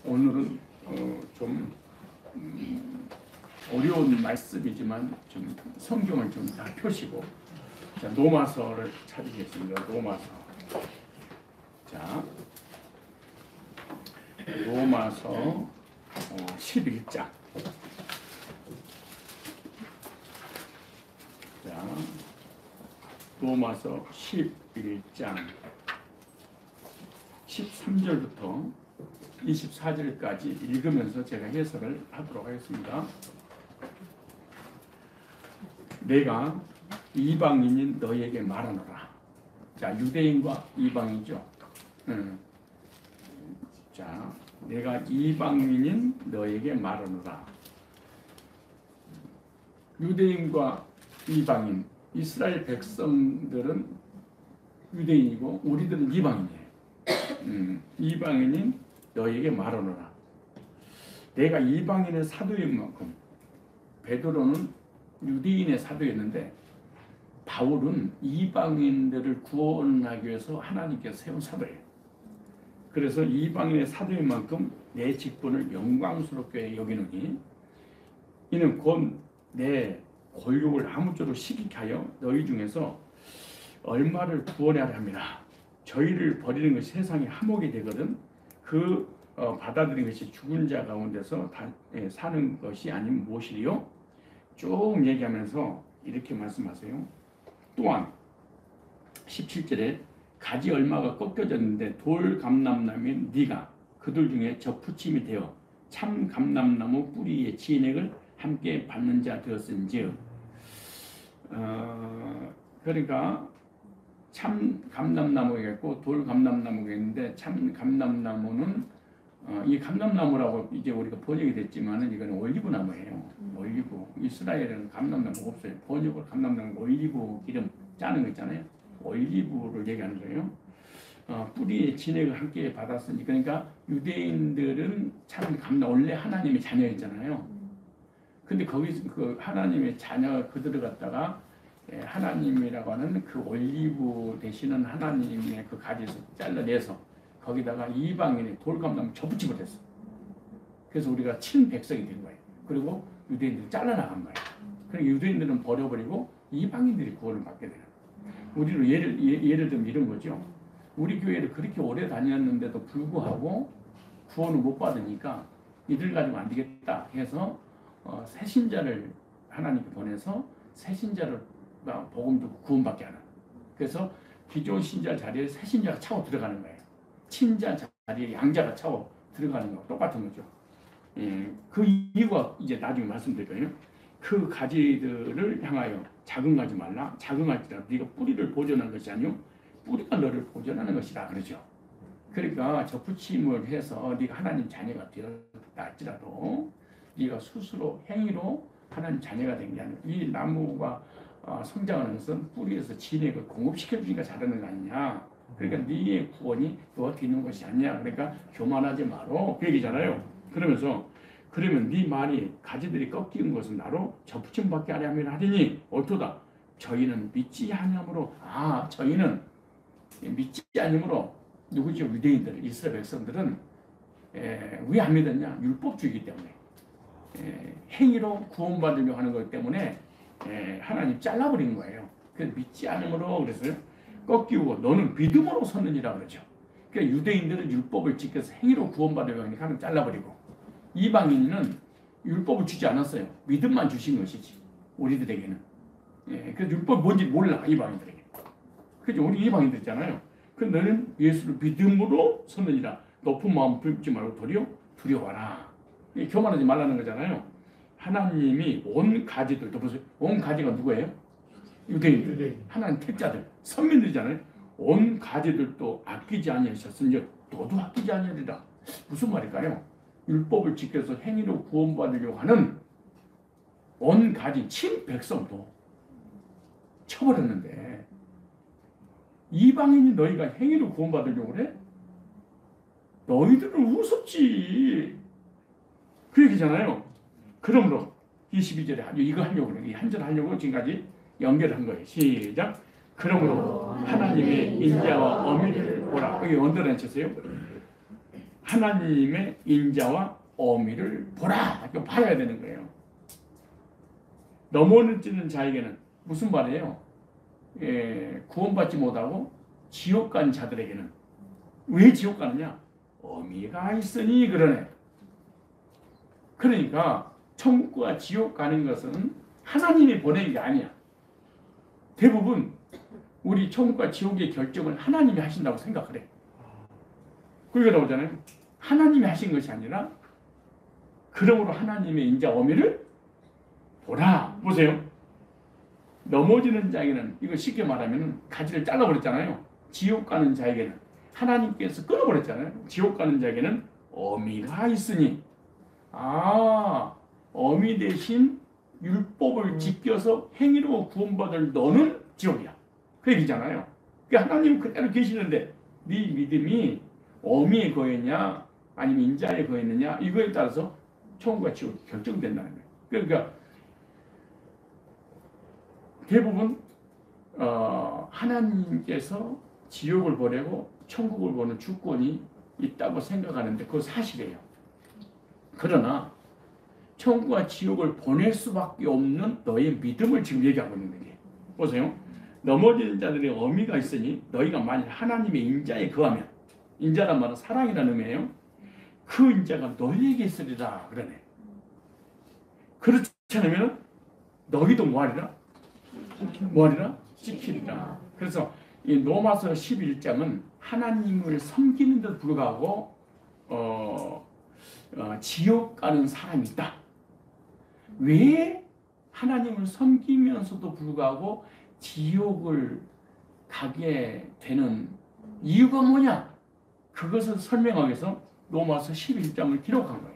오늘은 좀 어려운 말씀이지만 좀 성경을 좀 다 펴시고, 자, 로마서를 찾으겠습니다. 로마서. 자, 로마서 11장. 자, 로마서 11장 13절부터 24절까지 읽으면서 제가 해설을 하도록 하겠습니다. 내가 이방인인 너희에게 말하노라. 자, 유대인과 이방이죠. 자, 내가 이방인인 너희에게 말하노라. 유대인과 이방인, 이스라엘 백성들은 유대인이고 우리들은 이방인이에요. 이방인인 너희에게 말하노라. 내가 이방인의 사도인 만큼, 베드로는 유대인의 사도였는데 바울은 이방인들을 구원하기 위해서 하나님께서 세운 사도예요. 그래서 이방인의 사도인 만큼 내 직분을 영광스럽게 여기노니 이는 곧 내 권력을 아무쪼록 시기케 하여 너희 중에서 얼마를 구원하려 합니다. 저희를 버리는 것이 세상의 화목이 되거든 그 받아들인 것이 죽은 자 가운데서 사는 것이 아니면 무엇이리요? 쭉 얘기하면서 이렇게 말씀하세요. 또한 17절에 가지 얼마가 꺾여졌는데 돌 감람나무인 네가 그들 중에 접붙임이 되어 참 감람나무 뿌리의 진액을 함께 받는 자 되었은즉, 그러니까 참 감람나무가 있고 돌 감람나무가 있는데, 참 감람나무는 이 감람나무라고 이제 우리가 번역이 됐지만은 이건 올리브 나무예요. 올리브. 이스라엘에는 감람나무가 없어요. 번역을 감람나무 올리브 기름 짜는 거 있잖아요. 올리브를 얘기하는 거예요. 뿌리의 진액을 함께 받았으니, 그러니까 유대인들은 참 원래 하나님의 자녀였잖아요. 근데 거기서 그 하나님의 자녀 그들을 갖다가 하나님이라고 하는 그 올리브 되시는 하나님의 그 가지에서 잘라내서 거기다가 이방인의 돌감나무 접붙임을 했어. 그래서 우리가 친백성이 된 거예요. 그리고 유대인들이 잘라나간 거예요. 그러니까 유대인들은 버려버리고 이방인들이 구원을 받게 되는 거예요. 우리는 예를 들면 이런 거죠. 우리 교회를 그렇게 오래 다녔는데도 불구하고 구원을 못 받으니까 이들 가지고 안 되겠다 해서 새신자를 하나님께 보내서 새신자를 복음 듣고 구원받게 하는. 그래서 기존 신자 자리에 새신자가 차고 들어가는 거예요. 친자 자리에 양자가 차고 들어가는 거 똑같은 거죠. 그 이유가 이제 나중에 말씀드릴 거예요. 그 가지들을 향하여 자긍하지 말라. 자긍할지라도 네가 뿌리를 보존하는 것이 아니요 뿌리가 너를 보존하는 것이라 그러죠. 그러니까 접붙임을 해서 네가 하나님 자녀가 되었다 할지라도 네가 스스로 행위로 하나님 자녀가 된 게 아니라 이 나무가 성장하는 것은 뿌리에서 진액을 공급시켜주니까 자라는 거 아니냐. 그러니까 네의 구원이 너한테 있는 것이 아니냐. 그러니까 교만하지 마로 그 얘기잖아요. 그러면서 그러면 네 말이 가지들이 꺾이는 것은 나로 접붙임받게 하려 하면 하리니 어떠다. 저희는 믿지 아니함으로. 저희는 믿지 아니함으로. 누구죠? 유대인들, 이스라엘 백성들은 왜 안 믿었냐? 율법주의이기 때문에. 행위로 구원받으려고 하는 것 때문에 하나님 잘라버린 거예요. 그래서 믿지 않음으로 그래서 꺾이고 너는 믿음으로 섰느니라 그러죠. 그러니까 유대인들은 율법을 지켜서 행위로 구원받으려고 하니까 하나님 잘라버리고, 이방인은 율법을 주지 않았어요. 믿음만 주신 것이지 우리들에게는. 그래서 율법이 뭔지 몰라 이방인들에게. 그죠? 우리 이방인들 있잖아요. 그 너는 예수를 믿음으로 섰느니라. 높은 마음 품지 말고 도리어 두려워하라. 교만하지 말라는 거잖아요. 하나님이 온 가지들도 보세요. 온 가지가 누구예요? 유대인들. 하나님 택자들, 선민들이잖아요. 온 가지들도 아끼지 아니하셨으니 너도 아끼지 아니하리라. 무슨 말일까요? 율법을 지켜서 행위로 구원받으려고 하는 온 가지 친백성도 쳐버렸는데 이방인이 너희가 행위로 구원받으려고 그래? 너희들은 우습지. 그 얘기잖아요. 그러므로 22절에 이거 하려고 그래. 이 한 절 하려고 지금까지 연결한 거예요. 시작. 그러므로 하나님의 인자와 어미를 보라. 여기 언더라인 쳤어요. 하나님의 인자와 어미를 보라. 이거 봐야 되는 거예요. 넘어지는 자에게는 무슨 말이에요? 구원받지 못하고 지옥 간 자들에게는 왜 지옥 가느냐? 어미가 있으니 그러네. 그러니까 천국과 지옥 가는 것은 하나님이 보낸 게 아니야. 대부분 우리 천국과 지옥의 결정을 하나님이 하신다고 생각을 해. 그게 나오잖아요. 하나님이 하신 것이 아니라 그러므로 하나님의 인자 어미를 보라. 보세요. 넘어지는 자에게는 이거 쉽게 말하면 가지를 잘라버렸잖아요. 지옥 가는 자에게는 하나님께서 끊어버렸잖아요. 지옥 가는 자에게는 어미가 있으니 어미 대신 율법을 지켜서 행위로 구원받을 너는 지옥이야. 그 얘기잖아요. 그러니까 하나님 그대로 계시는데 네 믿음이 어미에 거했냐 아니면 인자에 거했느냐 이거에 따라서 천국과 지옥이 결정된다는 거예요. 그러니까 대부분 하나님께서 지옥을 보내고 천국을 보는 주권이 있다고 생각하는데 그거 사실이에요. 그러나 천국과 지옥을 보낼 수밖에 없는 너의 믿음을 지금 얘기하고 있는 거예요. 보세요. 넘어지는 자들의 어미가 있으니 너희가 만일 하나님의 인자에 거하면 인자란 말은 사랑이라는 의미예요. 그 인자가 너희에게 있으리라 그러네. 그렇지 않으면 너희도 뭐하리라? 뭐하리라? 지키리라. 그래서 이 로마서 11장은 하나님을 섬기는 데 불구하고 지옥 가는 사람이 있다. 왜 하나님을 섬기면서도 불구하고 지옥을 가게 되는 이유가 뭐냐? 그것을 설명하기 위해서 로마서 11장을 기록한 거예요.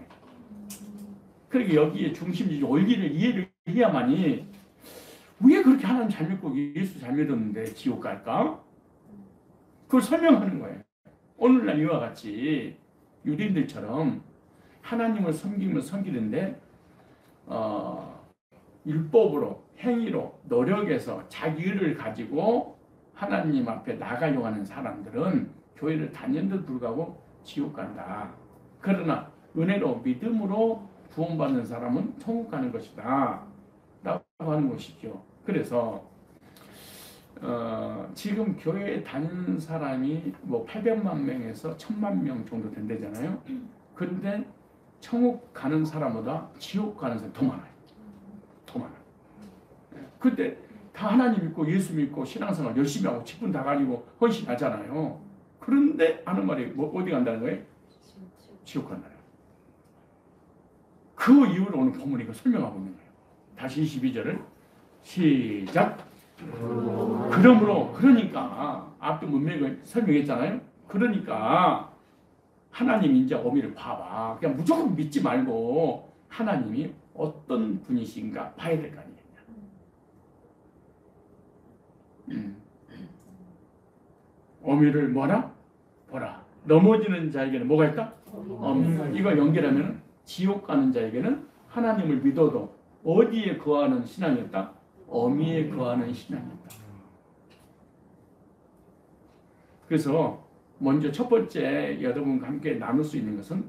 그러니까 여기에 중심이 원리를 이해를 해야만이 왜 그렇게 하나님 잘 믿고 예수 잘 믿었는데 지옥 갈까? 그걸 설명하는 거예요. 오늘날 이와 같이 유대인들처럼 하나님을 섬기는데 율법으로 행위로 노력해서 자기 의를 가지고 하나님 앞에 나가려고 하는 사람들은 교회를 다녔는데도 불구하고 지옥 간다. 그러나 은혜로 믿음으로 구원받는 사람은 천국 가는 것이다 라고 하는 것이죠. 그래서 지금 교회에 다니는 사람이 뭐 800만 명에서 1000만 명 정도 된다잖아요. 그런데 천국 가는 사람보다 지옥 가는 사람이 더 많아요. 더 많아요. 그때 다 하나님 믿고 예수 믿고 신앙생활 열심히 하고 직분 다 가지고 헌신하잖아요. 그런데 하는 말이 뭐 어디 간다는 거예요? 지옥 간다는 거예요. 그 이유를 오늘 본문이 이거 설명하고 있는 거예요. 다시 22절을 시작. 그러므로 그러니까 앞도 문맥을 설명했잖아요. 그러니까 하나님 인자 어미를 봐봐. 그냥 무조건 믿지 말고 하나님이 어떤 분이신가 봐야 될 거 아니겠냐. 어미를 뭐라? 보라. 넘어지는 자에게는 뭐가 있다? 어미. 이걸 연결하면 지옥 가는 자에게는 하나님을 믿어도 어디에 거하는 신앙이 있다? 어미에 거하는 신앙이 있다. 그래서 먼저 첫 번째 여러분과 함께 나눌 수 있는 것은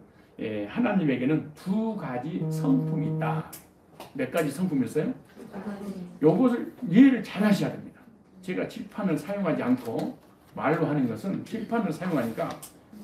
하나님에게는 두 가지 성품이 있다. 몇 가지 성품이 있어요? 요것을 이해를 잘 하셔야 됩니다. 제가 칠판을 사용하지 않고 말로 하는 것은 칠판을 사용하니까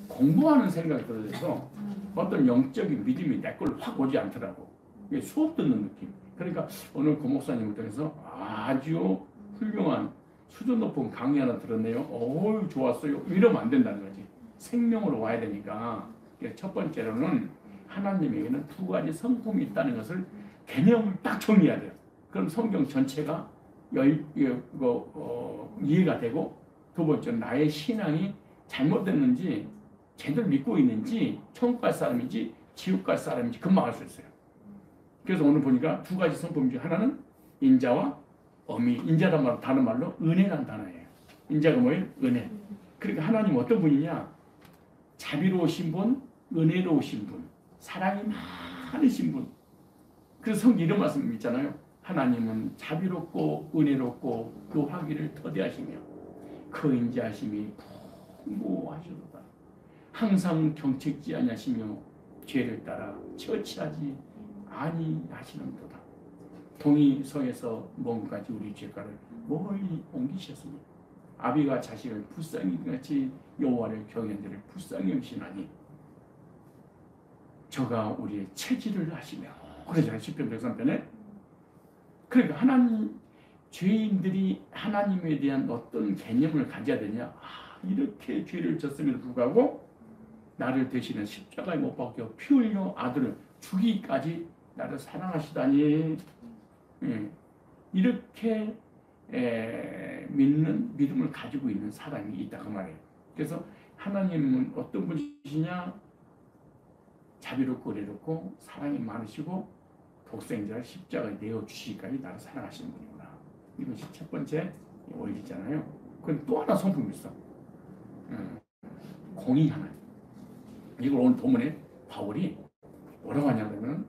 공부하는 생각이 들어서 어떤 영적인 믿음이 내 걸로 확 오지 않더라고. 이게 수업 듣는 느낌. 그러니까 오늘 고 목사님을 통해서 아주 훌륭한 수준 높은 강의 하나 들었네요. 어우 좋았어요. 이러면 안 된다는 거지. 생명으로 와야 되니까. 첫 번째로는 하나님에게는 두 가지 성품이 있다는 것을 개념을 딱 정리해야 돼요. 그럼 성경 전체가 이해가 되고, 두 번째는 나의 신앙이 잘못됐는지 제대로 믿고 있는지 천국 갈 사람인지 지옥 갈 사람인지 금방 알 수 있어요. 그래서 오늘 보니까 두 가지 성품 중 하나는 인자와 어미. 인자란 말 다른 말로 은혜란 단어예요. 인자가 뭐예요? 은혜. 그러니까 하나님 어떤 분이냐? 자비로우신 분, 은혜로우신 분, 사랑이 많으신 분. 그래서 성경 이런 말씀 있잖아요. 하나님은 자비롭고 은혜롭고 노하기를 더디하시며 그 인자하심이 풍부하시도다. 항상 경책지 아니하시며 죄를 따라 처치하지 아니하시는도다. 동이성에서 먼까지 우리 죄가를 멀리 옮기셨으니 아비가 자식을 불쌍히 같이 여호와를 경외한 자를 불쌍히 여기시나니 저가 우리의 체질을 하시며 그러잖아요. 시편 103편에. 그러니까 하나님 죄인들이 하나님에 대한 어떤 개념을 가져야 되냐. 이렇게 죄를 졌음에도 불구하고 나를 대신해 십자가에 못 박혀 피 흘려 아들을 죽이기까지 나를 사랑하시다니. 이렇게 믿음을 가지고 있는 사람이 있다 그 말이에요. 그래서 하나님은 어떤 분이시냐? 자비롭고 은혜롭고 사랑이 많으시고 독생자를 십자가에 내어주시기까지 나를 사랑하시는 분이구나. 이것이 첫 번째 원리잖아요. 그런데 또 하나 성품이 있어. 공의 하나님. 이걸 오늘 본문에 바울이 뭐라고 하냐면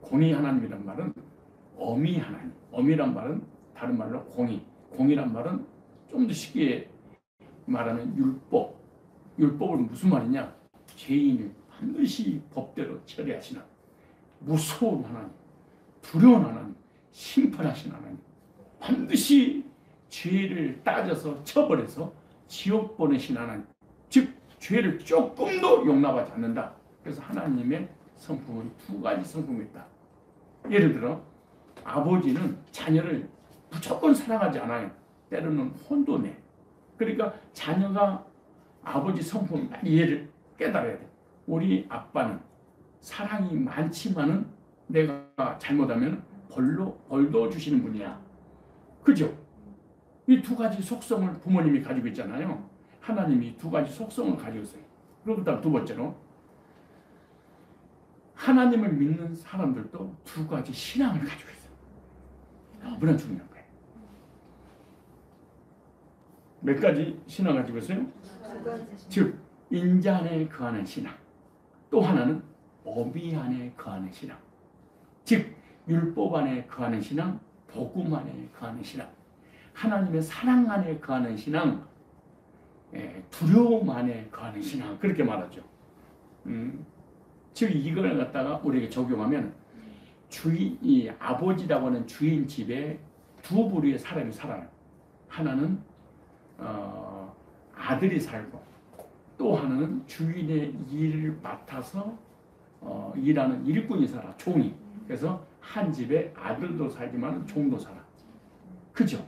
공의 하나님이란 말은 어미 하나님. 어미란 말은 다른 말로 공의. 공의란 말은 좀 더 쉽게 말하면 율법. 율법은 무슨 말이냐? 죄인을 반드시 법대로 처리하시는 무서운 하나님, 두려운 하나님, 심판하신 하나님. 반드시 죄를 따져서 처벌해서 지옥 보내신 하나님. 즉 죄를 조금도 용납하지 않는다. 그래서 하나님의 성품은 두 가지 성품이 있다. 예를 들어 아버지는 자녀를 무조건 사랑하지 않아요. 때로는 혼도 내. 그러니까 자녀가 아버지 성품 이해를 깨달아야 돼. 우리 아빠는 사랑이 많지만은 내가 잘못하면 벌도 주시는 분이야. 그죠? 이 두 가지 속성을 부모님이 가지고 있잖아요. 하나님이 두 가지 속성을 가지고 있어요. 그리고 다음 두 번째로 하나님을 믿는 사람들도 두 가지 신앙을 가지고 있어요. 너무나 중요한 거예요. 몇 가지 신앙을 가지고 있어요? 즉 인자 안에 거하는 신앙. 또 하나는 어미 안에 거하는 신앙. 즉 율법 안에 거하는 신앙, 복음 안에 거하는 신앙. 하나님의 사랑 안에 거하는 신앙, 두려움 안에 거하는 신앙. 그렇게 말하죠. 즉 이걸 갖다가 우리에게 적용하면 이 아버지라고 하는 주인 집에 두 부류의 사람이 살아요. 하나는 아들이 살고 또 하나는 주인의 일을 맡아서 일하는 일꾼이 살아. 종이. 그래서 한 집에 아들도 살지만 종도 살아. 그죠?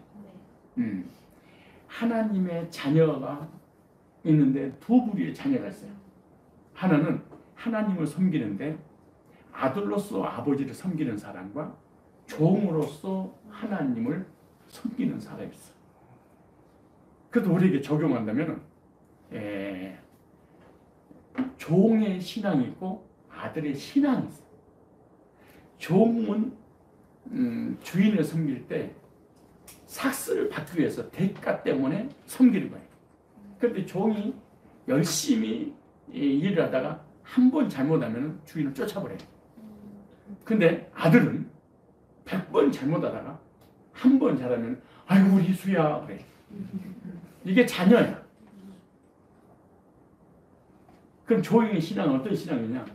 하나님의 자녀가 있는데 두 부류의 자녀가 있어요. 하나는 하나님을 섬기는데 아들로서 아버지를 섬기는 사람과 종으로서 하나님을 섬기는 사람이 있어. 그래도 우리에게 적용한다면 종의 신앙이 있고 아들의 신앙이 있어. 종은 주인을 섬길 때 삭스를 받기 위해서 대가 때문에 섬기는 거예요. 그런데 종이 열심히 일을 하다가 한 번 잘못하면 주인을 쫓아버려요. 근데 아들은 100번 잘못하다가 한 번 잘하면 아이고 우리 희수야 그래. 이게 자녀야. 그럼 종의 신앙은 어떤 신앙이냐?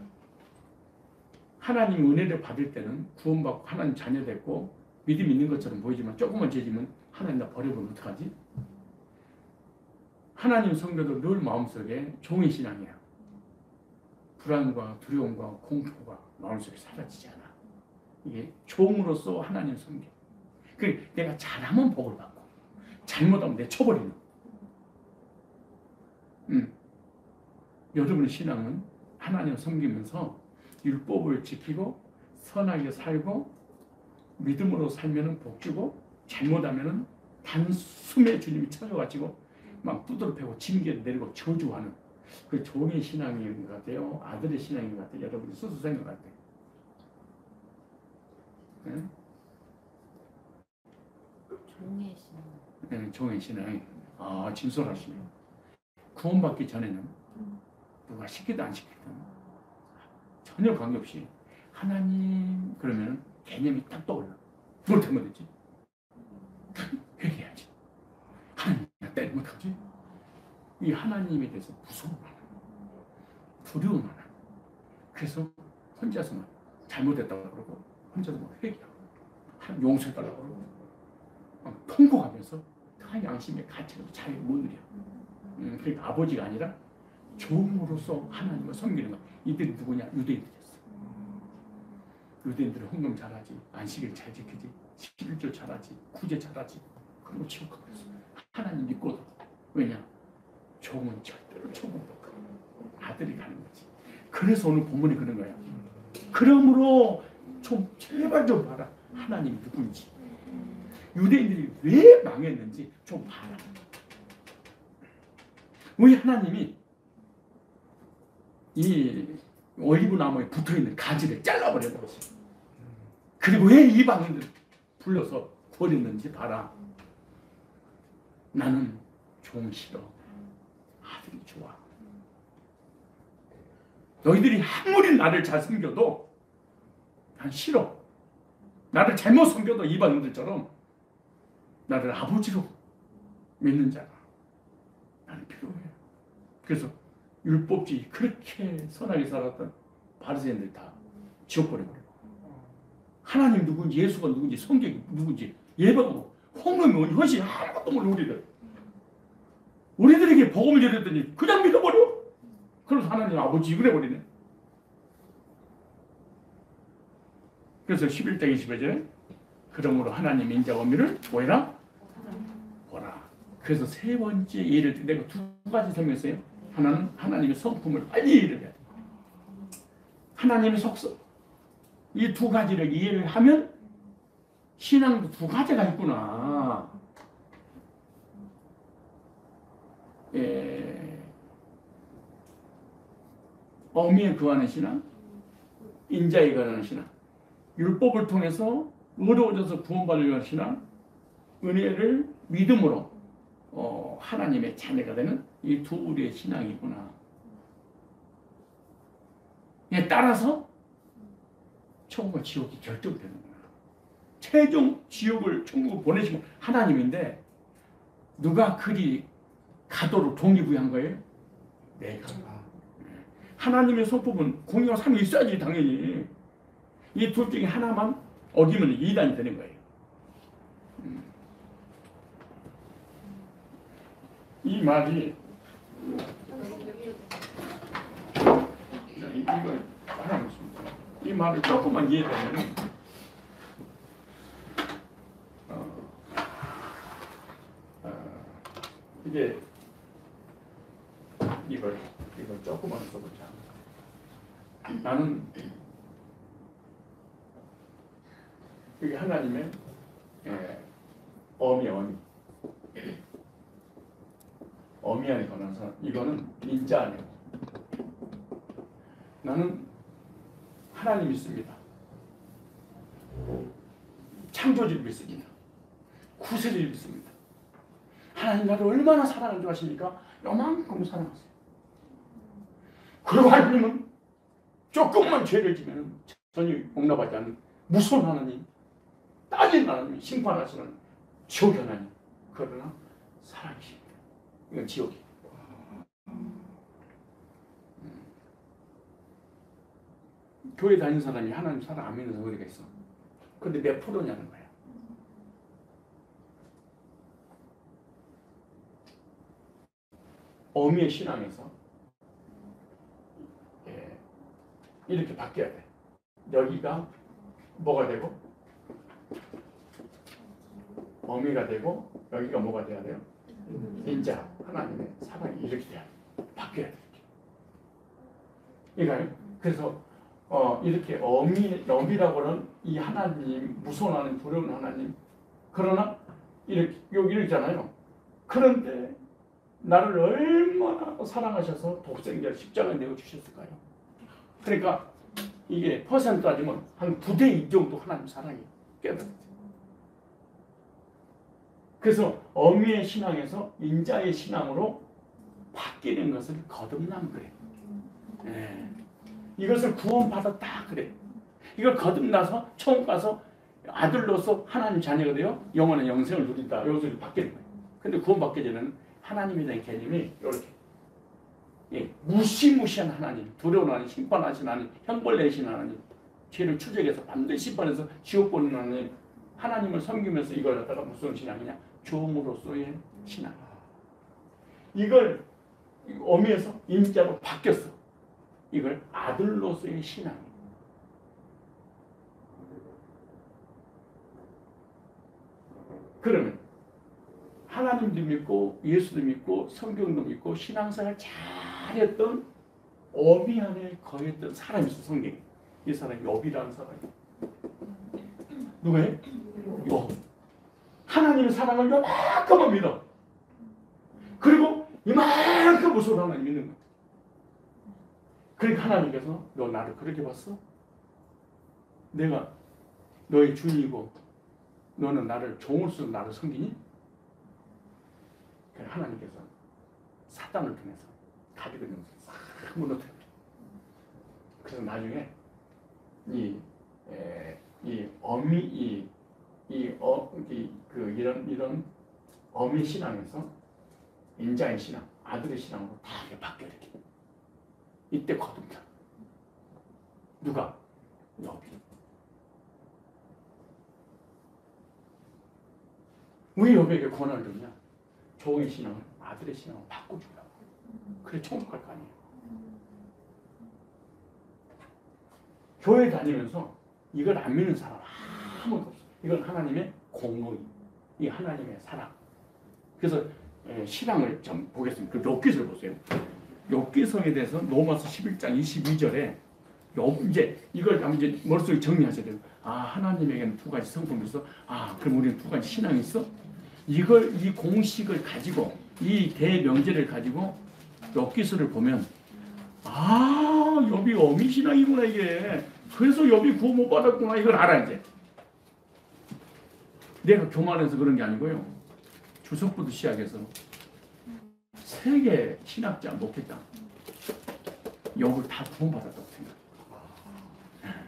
하나님 은혜를 받을 때는 구원받고 하나님 자녀 됐고 믿음 있는 것처럼 보이지만 조금만 죄지면 하나님 나 버려버리면 어떡하지? 하나님 성도도 늘 마음속에 종의 신앙이야. 불안과 두려움과 공포가 마음속에 사라지지 않아. 이게 종으로서 하나님 섬겨. 내가 잘하면 복을 받고 잘못하면 내쳐버리는. 여러분의 신앙은 하나님을 섬기면서 율법을 지키고 선하게 살고 믿음으로 살면 복 주고 잘못하면 단숨에 주님이 찾아가지고 막 두드러 패고 징계 내리고 저주하는 그 종의 신앙인 것 같아요. 아들의 신앙인 것 같아요. 여러분이 스스로 생각할 때. 네? 종의 신앙. 네, 종의 신앙이. 진솔하시네. 구원받기 전에는 누가 시키든 안 시키든 전혀 관계없이 하나님 그러면 개념이 딱 떠올라. 뭘 잘못했지? 회개해야지. 하나님 나 때리면 어떡하지? 이 하나님에 대해서 무서워하는 두려운 하나님. 그래서 혼자서만 잘못했다고 그러고 혼자서 막 회개하고 용서해달라고 그러고 통곡하면서 다 양심의 가치를 잘 못 누려. 그러니까 아버지가 아니라 종으로서 하나님을 섬기는 거야. 이들이 누구냐? 유대인들이었어. 유대인들은 헌금 잘하지, 안식일 잘 지키지, 11조 잘하지, 구제 잘하지. 그리고 지옥하고 있어. 하나님 믿고도. 왜냐? 종은 절대로 종은 못 가. 아들이 가는 거지. 그래서 오늘 본문이 그런 거야. 그러므로 좀 제발 좀 봐라. 하나님이 누군지. 유대인들이 왜 망했는지 좀 봐라. 왜 하나님이 이 올리브 나무에 붙어있는 가지를 잘라버렸는 거지. 그리고 왜 이방인들 불러서 버렸는지 봐라. 나는 종 싫어. 아들이 좋아. 너희들이 아무리 나를 잘 섬겨도 난 싫어. 나를 잘못 섬겨도 이방인들처럼 나를 아버지로 믿는 자가 나는 필요해. 그래서 율법주의 그렇게 선하게 살았던 바리새인들 다 지옥 보내버리고 하나님 누군지 예수가 누군지 성경이 누군지 예배하고 홍금이 헌신 아무것도 모르는 우리들에게 복음을 전했더니 그냥 믿어버려. 그래서 하나님 아버지 그래버리네. 그래서 11장 25절에 그러므로 하나님 인자와 어미를 뭐해라? 보라. 그래서 세 번째 예를 내가 두 가지 설명했어요. 하나는 하나님의 성품을 빨리 이해를 해야 돼. 하나님의 속성. 이 두 가지를 이해를 하면 신앙도 두 가지가 있구나. 어미에 거하는 신앙, 인자에 거하는 신앙, 율법을 통해서 의로워져서 구원받으려는 신앙, 은혜를 믿음으로 하나님의 자녀가 되는 이 두 우리의 신앙이구나. 따라서 천국과 지옥이 결정되는구나. 최종 지옥을 천국을 보내시면 하나님인데 누가 그리 가도록 동의부여한 거예요? 내가. 하나님의 성품은 공의와 삶이 있어야지 당연히. 이 둘 중에 하나만 어기면 이단이 되는 거예요. 이 말이 이거 하나 묻습니다. 이 말을 조금만 이해되면 이게 이걸 조금만 써보자. 나는 이게 하나님의 어미 안에 관한 사람. 이거는 인자 안에. 나는 하나님 믿습니다. 창조주를 믿습니다. 구세주를 믿습니다. 하나님 나를 얼마나 사랑하는 줄 아십니까? 요만큼 사랑하세요. 그리고 하나님은 조금만 죄를 지면 전혀 용납하지 않는 무서운 하나님, 따지는 하나님, 심판하시는 지옥 하나님. 그러나 사랑이십니다. 이건 지옥이에요. 교회 다니는 사람이 하나님 사랑 안 믿는 사람이 어디가 있어? 근데 몇 프로냐는 거야. 어미의 신앙에서 이렇게 바뀌어야 돼. 여기가 뭐가 되고 어미가 되고 여기가 뭐가 돼야 돼요? 인자 하나님의 사랑이 이렇게 돼야 돼. 바뀌어야 돼. 이거요. 그래서 이렇게 어미라고 하는 이 하나님, 무서운 하나님, 두려운 하나님. 그러나 이렇게 여기 있잖아요. 그런데 나를 얼마나 사랑하셔서 독생자 십자가에 내어 주셨을까요? 그러니까 이게 퍼센트 따지면 한 9대 2 정도 하나님 사랑이 깨달았어요. 그래서 어미의 신앙에서 인자의 신앙으로 바뀌는 것을 거듭남 그래. 이것을 구원받았다 그래. 이걸 거듭나서 천국 가서 아들로서 하나님 자녀가 되어 영원한 영생을 누린다. 여기서 바뀌는 거예요. 근데 구원받기 전에는 하나님에 대한 개념이 이렇게 예, 무시무시한 하나님, 두려운 하나님, 심판하신 하나님, 형벌 내신 하나님, 죄를 추적해서 반드시 심판해서 지옥 보는 하나님, 하나님을 섬기면서 이걸 갖다가 무슨 신앙이냐? 종으로서의 신앙. 이걸 어미에서 인자로 바뀌었어. 이걸 아들로서의 신앙. 그러면 하나님도 믿고 예수도 믿고 성경도 믿고 신앙생활 잘했던 어미 안에 거했던 사람이 있어. 성경에. 이 사람이 욥이라는 사람이. 누구예요? 욥. 하나님의 사랑을 요만큼만 믿어. 그리고 이만큼 무서운 하나님 믿는 거야. 그러니까 하나님께서 너 나를 그렇게 봤어? 내가 너의 주인이고 너는 나를 종으로서 나를 섬기니? 그래서 하나님께서 사단을 통해서 가지고 있는 것을 싹 무너뜨려. 그래서 나중에 이런 어미 신앙에서 인자의 신앙, 아들의 신앙으로 다 바뀌어 이렇게. 이때 거듭나. 누가? 욥이. 왜 욥에게 권한을 주냐? 종의 신앙을 아들의 신앙으로 바꿔주려고. 그래 천국 갈 거 아니에요. 교회 다니면서 이걸 안 믿는 사람 아무도 없어. 이건 하나님의 공의, 이 하나님의 사랑. 그래서 신앙을 좀 보겠습니다. 그 욥기서를 보세요. 욥기서에 대해서 로마서 11장 22절에 이제 이걸 이제 머릿속에 정리하셔야 돼요. 아, 하나님에게는 두 가지 성품이 있어. 아, 그럼 우리는 두 가지 신앙이 있어? 이 공식을 가지고 이 대명제를 가지고 욥기서를 보면 아, 욥이 어미 신앙이구나 이게. 그래서 욥이 구원 못 받았구나 이걸 알아 이제. 내가 교만해서 그런 게 아니고요. 주석부터 시작해서 세계 신학자 목회자 욥을 다 구원받았다고 생각해.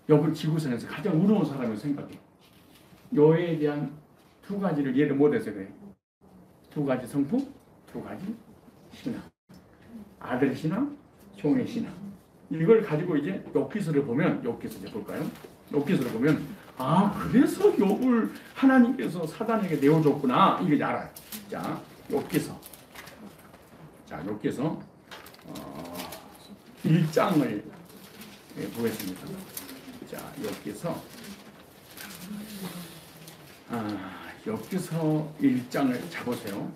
욥을 지구상에서 가장 어려운 사람이라고 생각해. 욥에 대한 두 가지를 이해를 못해서 그래. 두 가지 성품, 두 가지 신앙. 아들 신앙, 종의 신앙. 이걸 가지고 이제 욥기서를 보면, 욥기서 이제 볼까요? 욥기서를 보면, 아, 그래서 욥을 하나님께서 사단에게 내어줬구나. 이걸 알아요. 자, 욥기서. 자, 욥기서 1장을 보겠습니다. 자, 욥기서. 욥기서 1장을 잡으세요.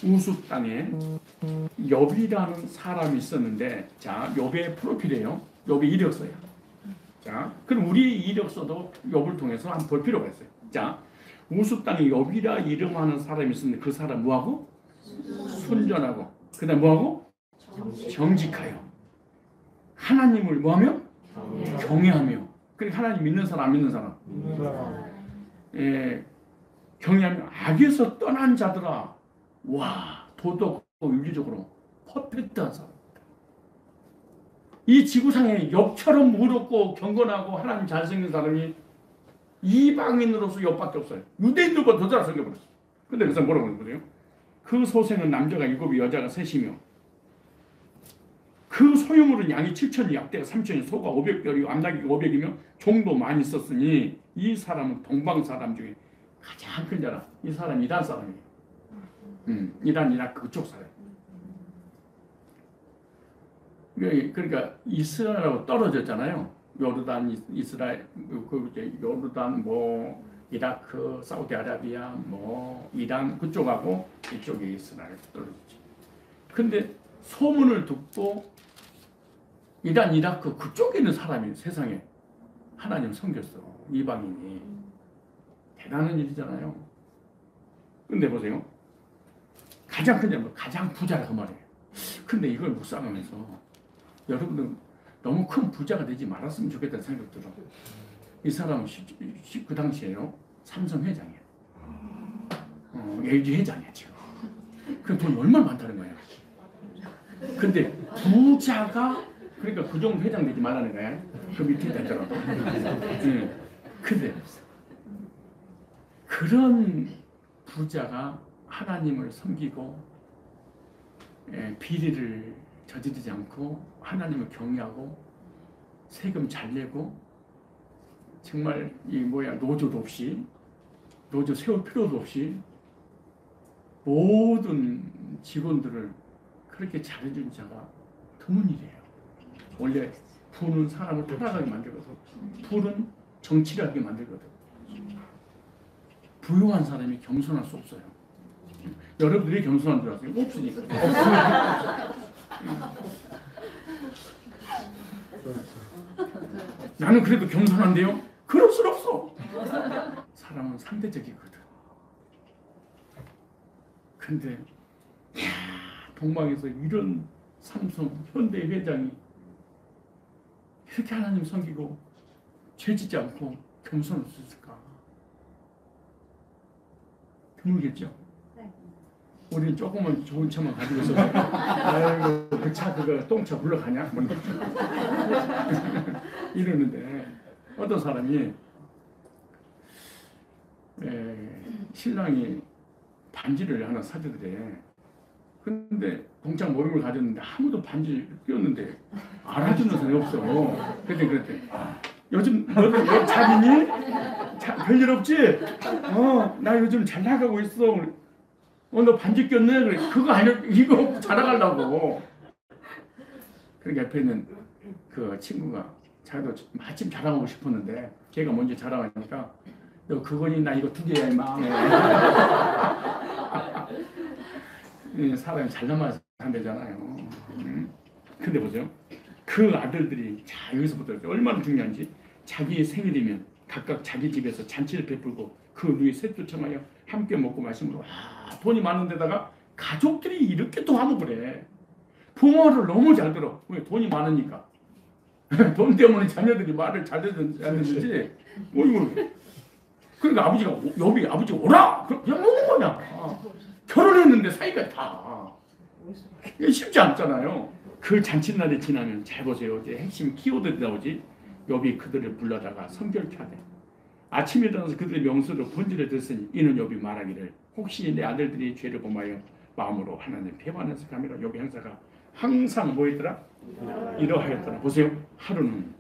우수 땅에 욥이라는 사람이 있었는데, 자, 욥의 프로필이에요. 욥의 이력서예요. 자, 그럼 우리 이력서도 욥을 통해서 한번 볼 필요가 있어요. 자, 우수 땅에 욥이라 이름하는 사람이 있었는데 그 사람 뭐하고? 순전하고. 그 다음 뭐하고? 정직하여. 하나님을 뭐하며? 경외하며. 그러니까 하나님 믿는 사람 안 믿는 사람? 경외하며 악에서 떠난 자들아. 와, 도덕고 윤리적으로 퍼펙트한 사람. 이 지구상에 욥처럼 무겁고 경건하고 하나님 잘생긴 사람이 이방인으로서 욥밖에 없어요. 유대인들보다 더 잘생겨버렸어. 근데 그래서 뭐라고 그러거든요? 그 소생은 남자가 7이 여자가 3이며 그 소유물은 양이 7천이 약대가 3천이 소가 500별이고 암나귀가 500이며 종도 많이 썼으니 이 사람은 동방 사람 중에 가장 큰 자라. 이 사람이 이란 사람이에요. 이란 그쪽 사람. 그러니까 이스라엘하고 떨어졌잖아요. 요르단, 이스라엘, 요르단, 뭐 이라크, 사우디아라비아, 뭐 이란 그쪽하고 이쪽에 이스라엘 떨어졌지. 근데 소문을 듣고 이란, 이라크 그쪽에 있는 사람이 세상에 하나님을 섬겼어. 이방인이. 대단한 일이잖아요. 근데 보세요. 가장 큰 자는 가장 부자라 그 말이에요. 근데 이걸 묵상하면서 여러분들 너무 큰 부자가 되지 말았으면 좋겠다는 생각 들어. 이 사람은 그 당시에요. 삼성 회장이야. LG 회장이야 지금. 그 돈이 얼마나 많다는 거야. 근데 부자가 그러니까 그 정도 회장 되지 말라는 거야. 그 밑에 되더라고. 근데 그런 부자가 하나님을 섬기고 비리를 저지르지 않고 하나님을 경외하고 세금 잘 내고 정말 노조도 없이 노조 세울 필요도 없이 모든 직원들을 그렇게 잘해준 자가 드문 일이에요. 원래 부는 사람을 타락하게 만들거든. 부는 정치를 하게 만들거든. 부유한 사람이 겸손할 수 없어요. 여러분들이 겸손한 줄 아세요? 없으니까. 나는 그래도 겸손한데요? 그럴 수 없어. 사람은 상대적이거든. 근데 동방에서 이런 삼성 현대 회장이 이렇게 하나님 섬기고 죄짓지 않고 겸손할 수 있을까? 드물겠죠? 우리는 조금만 좋은 차만 가지고 있어서 아이고 그 차 그거 똥차 불러가냐? 뭐 이러는데 어떤 사람이 신랑이 반지를 하나 사주더래. 근데 공장 모임을 가졌는데 아무도 반지 끼웠는데 알아주는 사람이 없어. 그랬더니 요즘 너도 잘 있니? 별일 없지? 나 요즘 잘 나가고 있어. 너 반지 꼈네? 그래. 그거 아니야. 이거 자랑하려고. 그러니까 옆에 있는 그 친구가 자기도 마침 자랑하고 싶었는데 걔가 먼저 자랑하니까 너 그거니 나 이거 2개야 임마. 사람이 잘나만 산대잖아요. 근데 보세요. 그 아들들이 자 여기서부터 얼마나 중요한지 자기의 생일이면 각각 자기 집에서 잔치를 베풀고 그 누이 셋도 청하여 함께 먹고 마시므로 돈이 많은 데다가 가족들이 이렇게 또 하고 그래. 부모를 너무 잘 들어. 왜? 돈이 많으니까. 돈 때문에 자녀들이 말을 잘 듣는지 뭐 이거. 그러니까 아버지가 여비 아버지 오라. 그냥 오는 거냐. 결혼했는데 사이가 다. 쉽지 않잖아요. 그 잔칫날이 지나면 잘 보세요. 이제 핵심 키워드들이 나오지. 여비 그들을 불러다가 성결케 하되 아침에 일어나서 그들의 명수로 본질을 듣으니 이는 여비 말하기를 혹시 내 아들들이 죄를 범하여 마음으로 하나님 배반해서 가미라. 여비 형사가 항상 뭐 했더라? 이러하였더라. 보세요. 하루는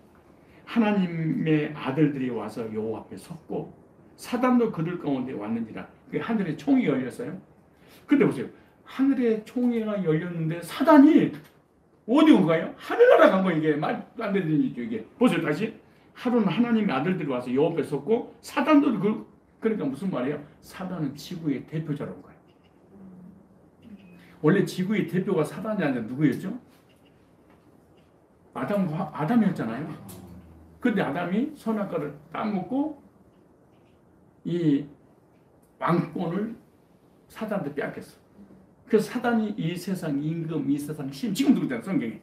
하나님의 아들들이 와서 여호와 앞에 섰고 사단도 그들 가운데 왔는지라. 그 하늘의 총이 열렸어요. 근데 보세요. 하늘의 총회가 열렸는데 사단이 어디로 가요? 하늘나라 간 거. 이게 말도 안 되는 일이죠. 이게 보세요. 다시 하루는 하나님의 아들들이 와서 여호와 앞에 섰고 사단도 그러니까 무슨 말이에요? 사단은 지구의 대표자라는 거예요. 원래 지구의 대표가 사단이 아니라 누구였죠? 아담이었잖아요. 근데 아담이 선악과를 따먹고 이 왕권을 사단한테 빼앗겼어. 그래서 사단이 이 세상 임금, 이 세상 신, 지금도 그렇잖아요. 성경에.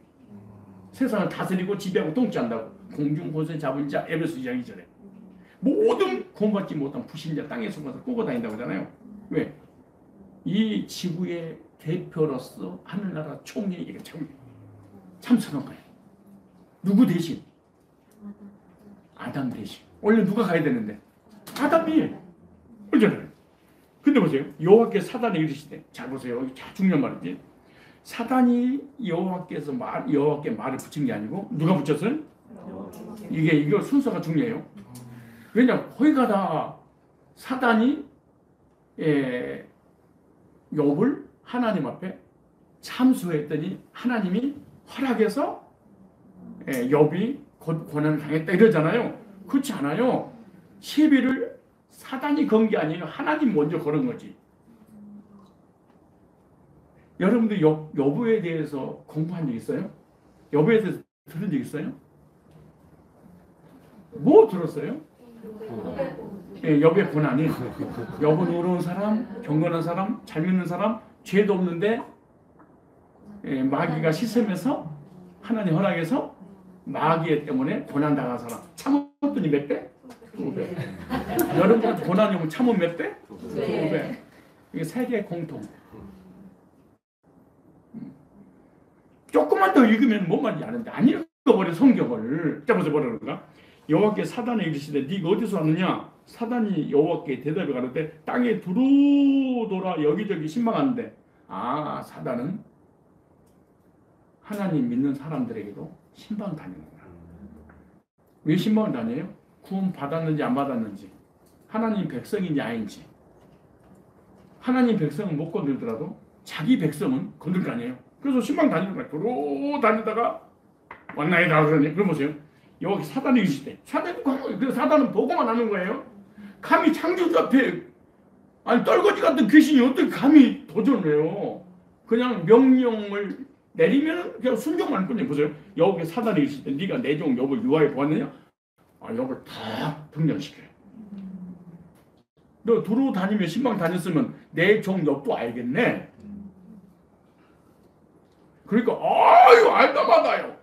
세상을 다스리고 지배하고 통치한다고. 공중권세 잡은 자, 에베소 2장 2절에. 모든 구원받지 못한 불신자 땅에 숨어서 꾸고 다닌다고 하잖아요. 왜? 이 지구의 대표로서 하늘나라 총리에게 참선한 거예요. 누구 대신? 아담 대신. 원래 누가 가야 되는데? 아담이. 그렇잖아요. 근데 보세요. 여호와께 사단이 이르시되. 잘 보세요. 자, 중요한 말이지. 사단이 여호와께 말을 붙인 게 아니고 누가 붙였어요? 이거 순서가 중요해요. 왜냐? 거기가 다 사단이 욥을 하나님 앞에 참수했더니 하나님이 허락해서 욥이 고난을 당했다 이러잖아요. 그렇지 않아요. 시비를 사단이 건 게 아니에요. 하나님 먼저 걸은 거지. 여러분들 욥에 대해서 공부한 적 있어요? 욥에 대해서 들은 적 있어요? 뭐 들었어요? 욥의 고난이 욥은 의로운 사람, 경건한 사람, 잘 믿는 사람, 죄도 없는데 마귀가 시샘해서 하나님 허락해서 마귀 때문에 고난 당한 사람. 참았더니 몇 배? 2배. 여러분한테 고난이 오면 참으면 몇 배? 2배. 이게 세계 공통. 조금만 더 읽으면 뭔 말인지 아는데 안 읽어버려 성경을. 자 보세요. 뭐라 그런가? 여호와께 사단에 이르시되 네가 어디서 왔느냐? 사단이 여호와께 대답해 가로되 땅에 두루 돌아 여기저기 신방하는데 아 사단은 하나님 믿는 사람들에게도 신방 다니는구나. 왜 신방을 다녀요? 구원 받았는지 안 받았는지, 하나님 백성인지 아닌지. 하나님 백성은 못 건들더라도 자기 백성은 건들 거 아니에요. 그래서 신방 다니는 거야. 도로 다니다가 왔나이다 그러니 그럼 보세요. 여기 사단이 계시대. 그 사단은 보고만 하는 거예요. 감히 창조주 앞에 아니 떨거지 같은 귀신이 어떻게 감히 도전을 해요. 그냥 명령을 내리면 그냥 순종만 할 뿐이에요. 보세요. 여기 사단이 있을 때 네가 내 종 욥을 유하에 보았느냐? 아 욥을 다 등장시켜요. 너 두루 다니며 신방 다녔으면 내 종 욥도 알겠네. 그러니까 아유 알다마다요.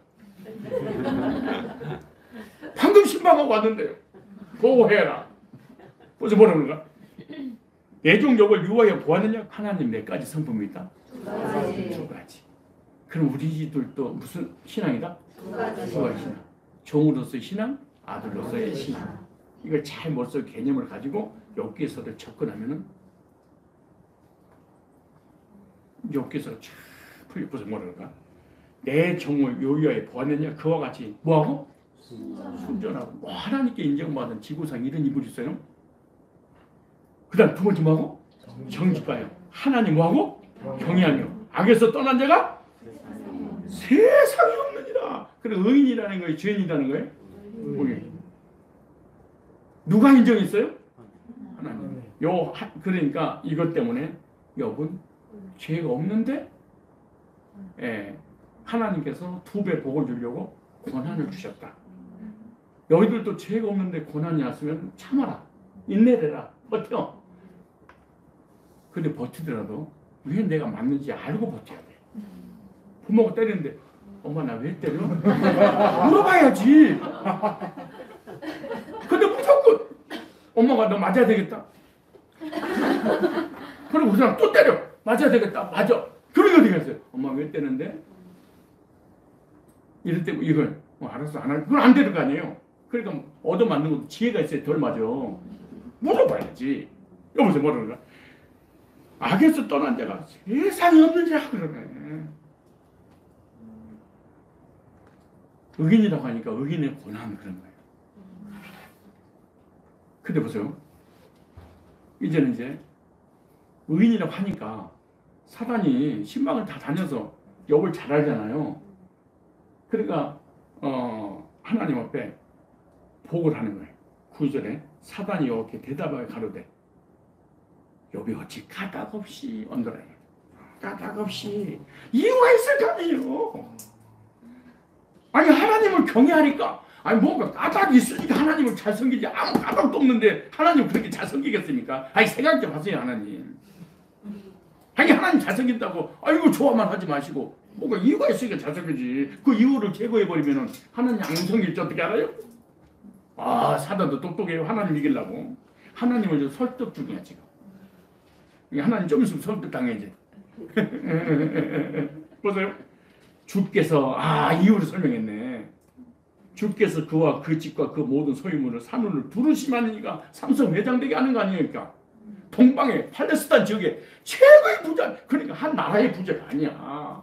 방금 신방하고 왔는데요. 보호해라. 그래서 뭐라 그런가? 내 종 욥을 유하에 보았느냐? 하나님 몇 가지 성품이 있다? 두 가지. 그럼 우리들도 무슨 신앙이다? 두 가지 신앙. 종으로서의 신앙, 아들로서의 신앙. 이걸 잘 머릿속 개념을 가지고 욥기서를 접근하면은 욥기서를 쫙 풀려서 뭐라 그럴까? 내 종을 요리하에 보았느냐? 그와 같이 뭐하고? 순전하고. 하나님께 인정받은 지구상 이런 이불이 있어요? 그 다음 두 번째 뭐하고? 정직하여. 하나님 뭐하고? 경외하며. 악에서 떠난 자가? 세상에 없느니라. 그래 의인이라는 거예요? 죄인이라는 거예요? 누가 인정했어요? 하나님. 그러니까 이것 때문에 욥은 죄가 없는데 하나님께서 2배 복을 주려고 고난을 주셨다. 너희들도 죄가 없는데 고난이 왔으면 참아라. 인내해라. 버텨. 근데 버티더라도 왜 내가 맞는지 알고 버텨야 돼. 부모가 때리는데 엄마 나 왜 때려? 물어봐야지. 근데 무조건 엄마가 너 맞아야 되겠다. 그리고 그 사람 또 때려. 맞아야 되겠다. 맞아. 그러게 어디 갔어요? 엄마 왜 때는데? 이럴 때 이걸 알았어 안 할. 그건 안 되는 거 아니에요. 그러니까 얻어맞는 것도 지혜가 있어야 덜 맞아. 물어봐야지. 여보세요 뭐라는가? 악에서 떠난 자가 세상에 없는 자 그러네. 의인이라고 하니까 의인의 고난 그런 거예요. 근데 보세요. 이제는 이제 의인이라고 하니까 사단이 신방을 다 다녀서 욥을 잘 알잖아요. 그러니까 하나님 앞에 복을 하는 거예요. 9절에 사단이 이렇게 대답하여 가로되 욥이 어찌 까닭 없이 언더라인 까닭 없이 이유가 있을 거 아니에요. 아니 하나님을 경외하니까 아니 뭔가 까닭이 있으니까 하나님을 잘 섬기지 아무 까닭도 없는데 하나님을 그렇게 잘 섬기겠습니까? 아니 생각 좀 하세요 하나님. 아니 하나님 잘 섬긴다고 아이고 좋아만 하지 마시고 뭔가 이유가 있으니까 잘 섬기지. 그 이유를 제거해버리면 하나님 안 섬길지 어떻게 알아요? 아 사단도 똑똑해요. 하나님 이기려고. 하나님을 설득 중이야 지금. 하나님 좀 있으면 설득 당해야지. 보세요. 주께서 이유를 설명했네. 주께서 그와 그 집과 그 모든 소유물을 산울을 두루심하니까 삼성 회장되게 하는 거 아니니까. 동방의 팔레스타인 지역에 최고의 부자. 그러니까 한 나라의 부자가 아니야.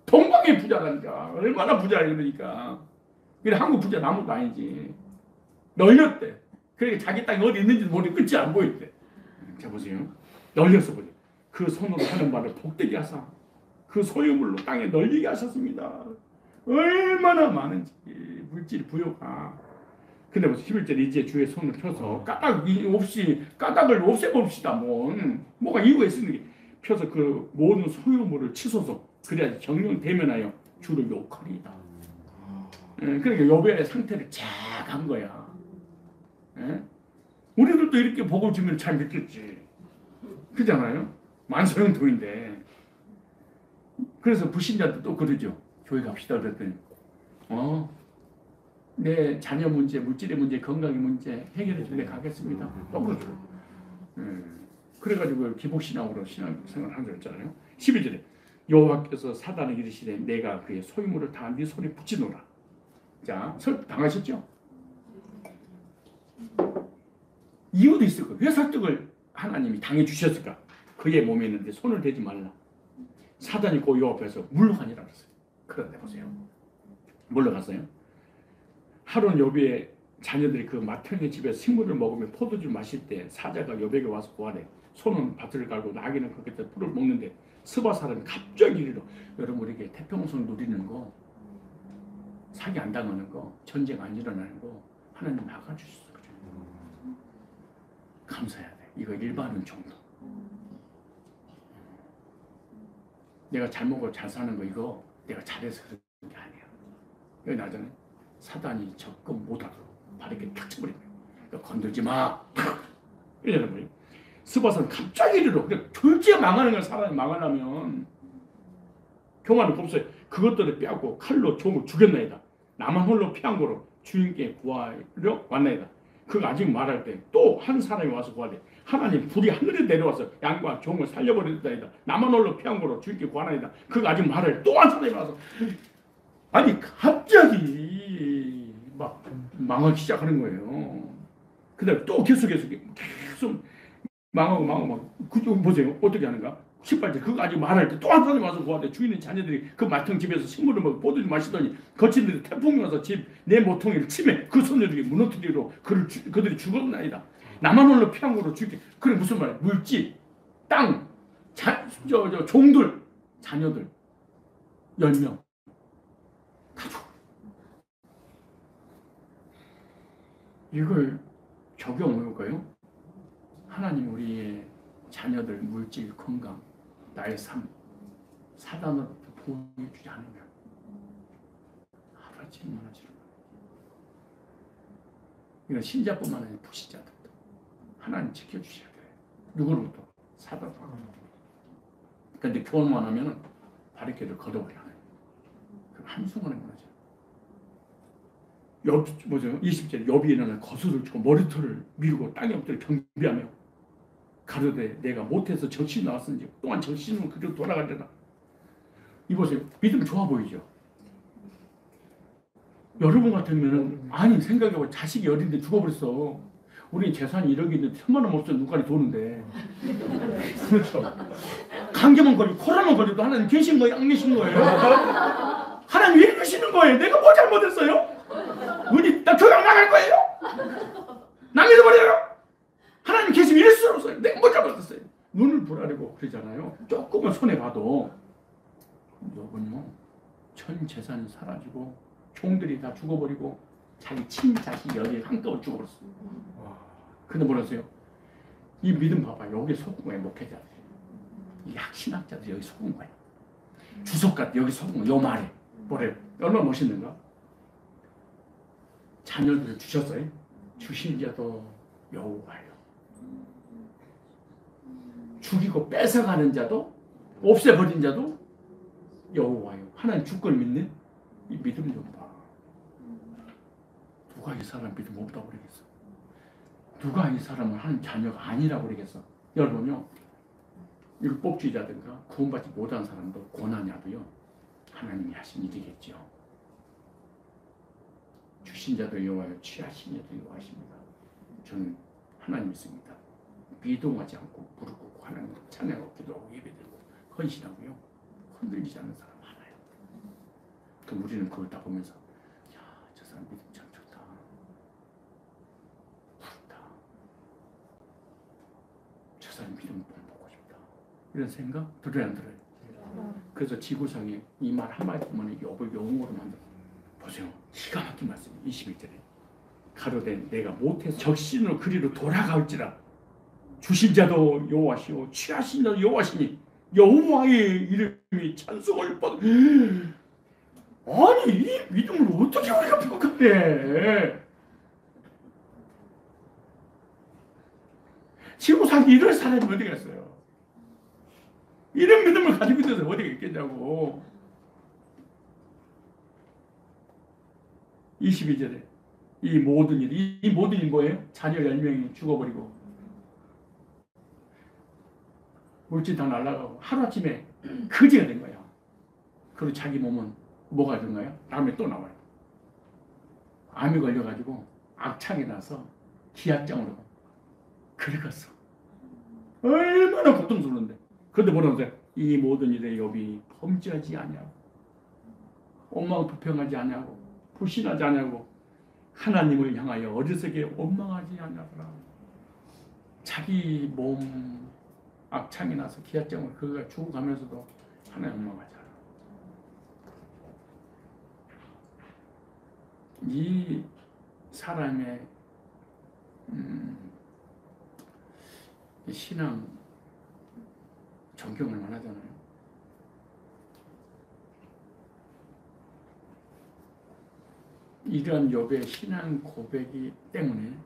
동방의 부자라니까. 얼마나 부자야 그러니까. 그래 한국 부자 아무것도 아니지. 널렸대. 그러니까 자기 땅이 어디 있는지 모르고 끝이 안 보였대. 자 보세요. 널렸어 보세요. 그 손으로 하는 말을 복되게 하사 그 소유물로 땅에 널리게 하셨습니다. 얼마나 많은지 물질 부여가. 근데 무슨 11절 이제 주의 손을 펴서 까닭을 없애봅시다. 뭐가 이유가 있으니 펴서 그 모든 소유물을 치소서. 그래야지 정령 대면하여 주를 욕하리이다. 그러니까 욥의 상태를 쫙 한 거야. 우리들도 이렇게 복을 주면 잘 믿겠지. 그잖아요. 만소형통인데. 그래서 불신자도 또 그러죠. 교회 갑시다 그랬더니 내 자녀 문제, 물질의 문제, 건강의 문제 해결해 줄래 가겠습니다. 또 그러죠. 그래가지고 기복신앙으로 신앙생활을 하는 거 있잖아요. 12절에 여호와께서 사단에게 이르시되 내가 그의 소유물을 다 네 손에 붙이노라. 자, 당하셨죠? 이유도 있을 거예요. 왜 설득을 하나님이 당해 주셨을까? 그의 몸에 있는데 손을 대지 말라. 사단이 그 요 앞에서 물러가니라 그랬어요. 그런데 보세요. 물러갔어요. 하루는 요비의 자녀들이 그 맏형의 집에서 식물을 먹으며 포도주 마실 때 사자가 요백에 와서 구하래. 손은 밭을 갈고 나귀는 거기서 풀을 먹는데 스바 사람이 갑자기 이르러, 여러분 우리에게 태평성 누리는 거, 사기 안 당하는 거, 전쟁 안 일어나는 거 하나님 막아주셨어요. 감사해야 돼. 이거 일반은 정도. 내가 잘 먹고 잘 사는 거 이거 내가 잘해서 그런 게 아니야. 여기 나중에 사단이 접근 못하도록 바르게 탁 쳐버린 거예요. 그러니까 건들지 마. 이러는 거예요. 스바사는 갑자기 이르러, 졸지에 망하는 걸 사람이 망하려면 교만은 없어요. 그것들을 빼앗고 칼로 종을 죽였나이다. 나만 홀로 피한 거로 주인께 구하려 왔나이다. 그가 아직 말할 때 또 한 사람이 와서 구하래. 하나님 불이 하늘에 내려와서 양과 종을 살려버렸다이다. 나만 홀로 피한 거로 주인께 구하나이다. 그가 아직 말할 때 또 한 사람이 와서, 아니 갑자기 막 망하기 시작하는 거예요. 그 다음에 또 계속 망하고 그쪽 보세요. 어떻게 하는가? 18절 그거 아직 말할 때 또 한 사람이 와서 구하대. 주인의 자녀들이 그 맏형 집에서 식물을 먹고 포도주 마시더니 거친들이 태풍이 와서 집 내 모퉁이를 치매 그 손들이 무너뜨리로 그들이 죽었나이다. 나만 홀로 피한 거로 죽게. 그래 무슨 말이야? 물질, 땅, 종들, 자녀들 10명 다 죽어. 이걸 적용해볼까요? 하나님 우리의 자녀들 물질, 건강, 나의 삶, 사단으로부터 보호해주지 않으면 하루아침에 무너지는 거예요. 이건 신자뿐만 아니라 불신자들도 하나님 지켜주셔야 돼요. 누구로부터? 사단으로부터. 근데 교훈만 하면 바리케이드를 걷어버려요. 그럼 한순간에 무너져요. 뭐죠? 20절 욥이 일어나 거수를 치고 머리털을 밀고 땅에 엎드려 경비하며 가로되 내가 못해서 적신이 나왔는지 또한 적신은 그대로 돌아가려나. 이보세요. 믿음 좋아 보이죠? 여러분 같으면 아니 생각해보면 자식이 어린데 죽어버렸어. 우리 재산이 1억이 있는데 1000만 원 없어 눈깔이 도는데. 그렇죠. 감기만 걸리고 코로나만 걸려도 하나님 계신 거예요? 안 계신 거예요? 하나님 왜 계시는 거예요? 내가 뭐 잘못했어요? 나 교회 안 나갈 거예요? 나 믿어버려요? 하나님 계시면 이럴 수 없어요. 내가 뭐 잘못했어요? 눈을 부라리고 그러잖아요. 조금만 손해봐도 여러분요 전 재산이 사라지고 종들이 다 죽어버리고 자기 친자식이 여기 한꺼번에 죽어버렸어요. 근데 뭐라세요? 이 믿음 봐봐. 여기 속은 거예요. 목회자들. 이 약신학자들 여기 속은 거예요. 주석가들 여기 속은 거예요. 요 말에 뭐래요? 얼마나 멋있는가? 자녀들을 주셨어요. 주신 자도 여호와요. 죽이고 뺏어가는 자도 없애버린 자도 여호와요. 하나님 주권을 믿는 이 믿음 좀 봐. 누가 이 사람 믿음 없다고 그러겠어? 누가 이 사람은 하나님 자녀가 아니라고 그러겠어? 여러분요 율법주의자든가 구원받지 못한 사람도 고난이라도요 하나님이 하신 일이겠죠. 주신 자도 여호와요 취하신 자도 여호와십니다. 저는 하나님 믿습니다. 미동하지 않고 무릎 꿇고 하나님을 찬양하고 기도하고 예배드리고 헌신하고요 흔들리지 않는 사람 많아요. 그럼 우리는 그걸 다 보면서 야, 저 사람 믿음 참 좋다. 부럽다. 저 사람 믿음 보고 싶다. 이런 생각 들어요 안 들어요? 그래서 지구상에 이 말 한마디 보면 욥을 영웅으로 만들어. 보세요. 기가 막힌 말씀 21절에 가로되 내가 못해서 적신으로 그리로 돌아갈지라 주신 자도 여호와시오 취하신 자도 여호와시니 여호와의 이름이 찬송을 받. 아니 이 믿음을 어떻게 우리가 평가해? 지구상에 이런 사람이 어디 갔어요? 이런 믿음을 가지고 있어서 어디가 있겠냐고. 22절에 이 모든 일이 뭐예요? 자녀 10명이 죽어버리고 물질 다 날아가고 하루아침에 거지가 된 거예요. 그리고 자기 몸은 뭐가 된 거예요? 다음에 또 나와요. 암이 걸려가지고 악창이 나서 기약장으로 그래갔어. 얼마나 고통스러운데. 그런데 뭐라고 하세요? 이 모든 일에 욥이 범죄하지 아니하고 원망 불평하지 아니하고 불신하지 아니하고 하나님을 향하여 어리석게 원망하지 아니하더라. 자기 몸 악창이 나서 기아증을 그가 죽어가면서도 하나님 원망하지 않아. 이 사람의 신앙 존경을 만하잖아요. 이러한 욥의 신앙 고백이 때문에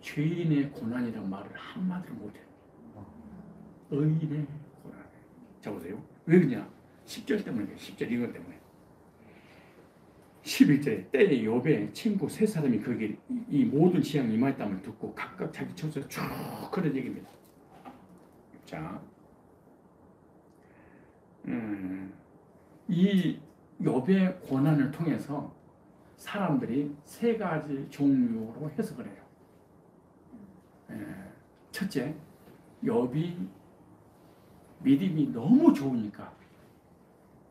죄인의 고난이란 말을 한마디로 못해요. 의인의 고난. 자 보세요. 왜 그러냐? 10절 때문에 10절 이것 때문에. 11절에 때에 욥의 친구 세 사람이 거기에 이 모든 지향이 임하였다는 듣고 각각 자기 처소에 쭉 그런 얘기입니다. 자, 이 욥의 고난을 통해서 사람들이 세 가지 종류로 해석을 해요. 첫째, 욥이 믿음이 너무 좋으니까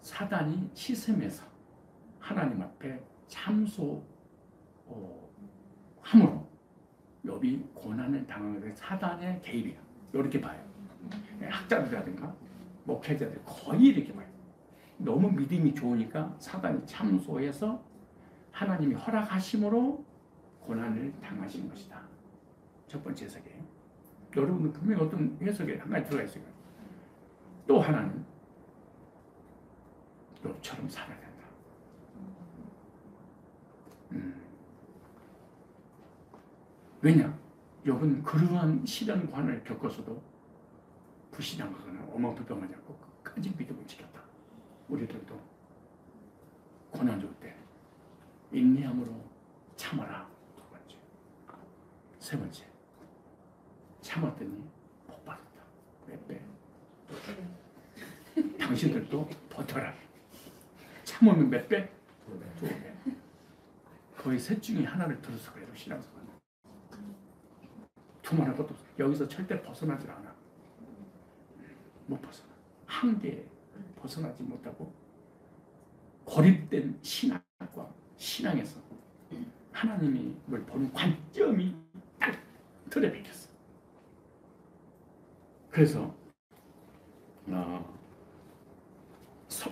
사단이 시샘에서 하나님 앞에 참소함으로 욥이 고난을 당하게 된 사단의 개입이야. 이렇게 봐요. 학자들이라든가 목회자들 거의 이렇게 봐요. 너무 믿음이 좋으니까 사단이 참소해서 하나님이 허락하심으로 고난을 당하신 것이다. 첫 번째 해석이에요. 여러분은 분명히 어떤 해석에 한 가지 들어가 있어요. 또 하나는 욥처럼 살아야 된다. 왜냐? 욥은 그러한 시련관을 겪어서도 불신앙하거나 어망불평하지 않고 끝까지 믿음을 지켰다. 우리들도 고난 줄 때 인내함으로 참아라. 두 번째. 세 번째. 참았더니 복 받았다. 몇 배? 당신들도 버텨라. 참으면 몇 배? 두 배. 거의 셋 중에 하나를 들어서 그래도 신앙생활. 두말할 것도 없어. 여기서 절대 벗어나질 않아. 못 벗어나. 한계에 벗어나지 못하고 고립된 신앙과 신앙에서 하나님을 보는 관점이 딱 틀에 박혔어. 그래서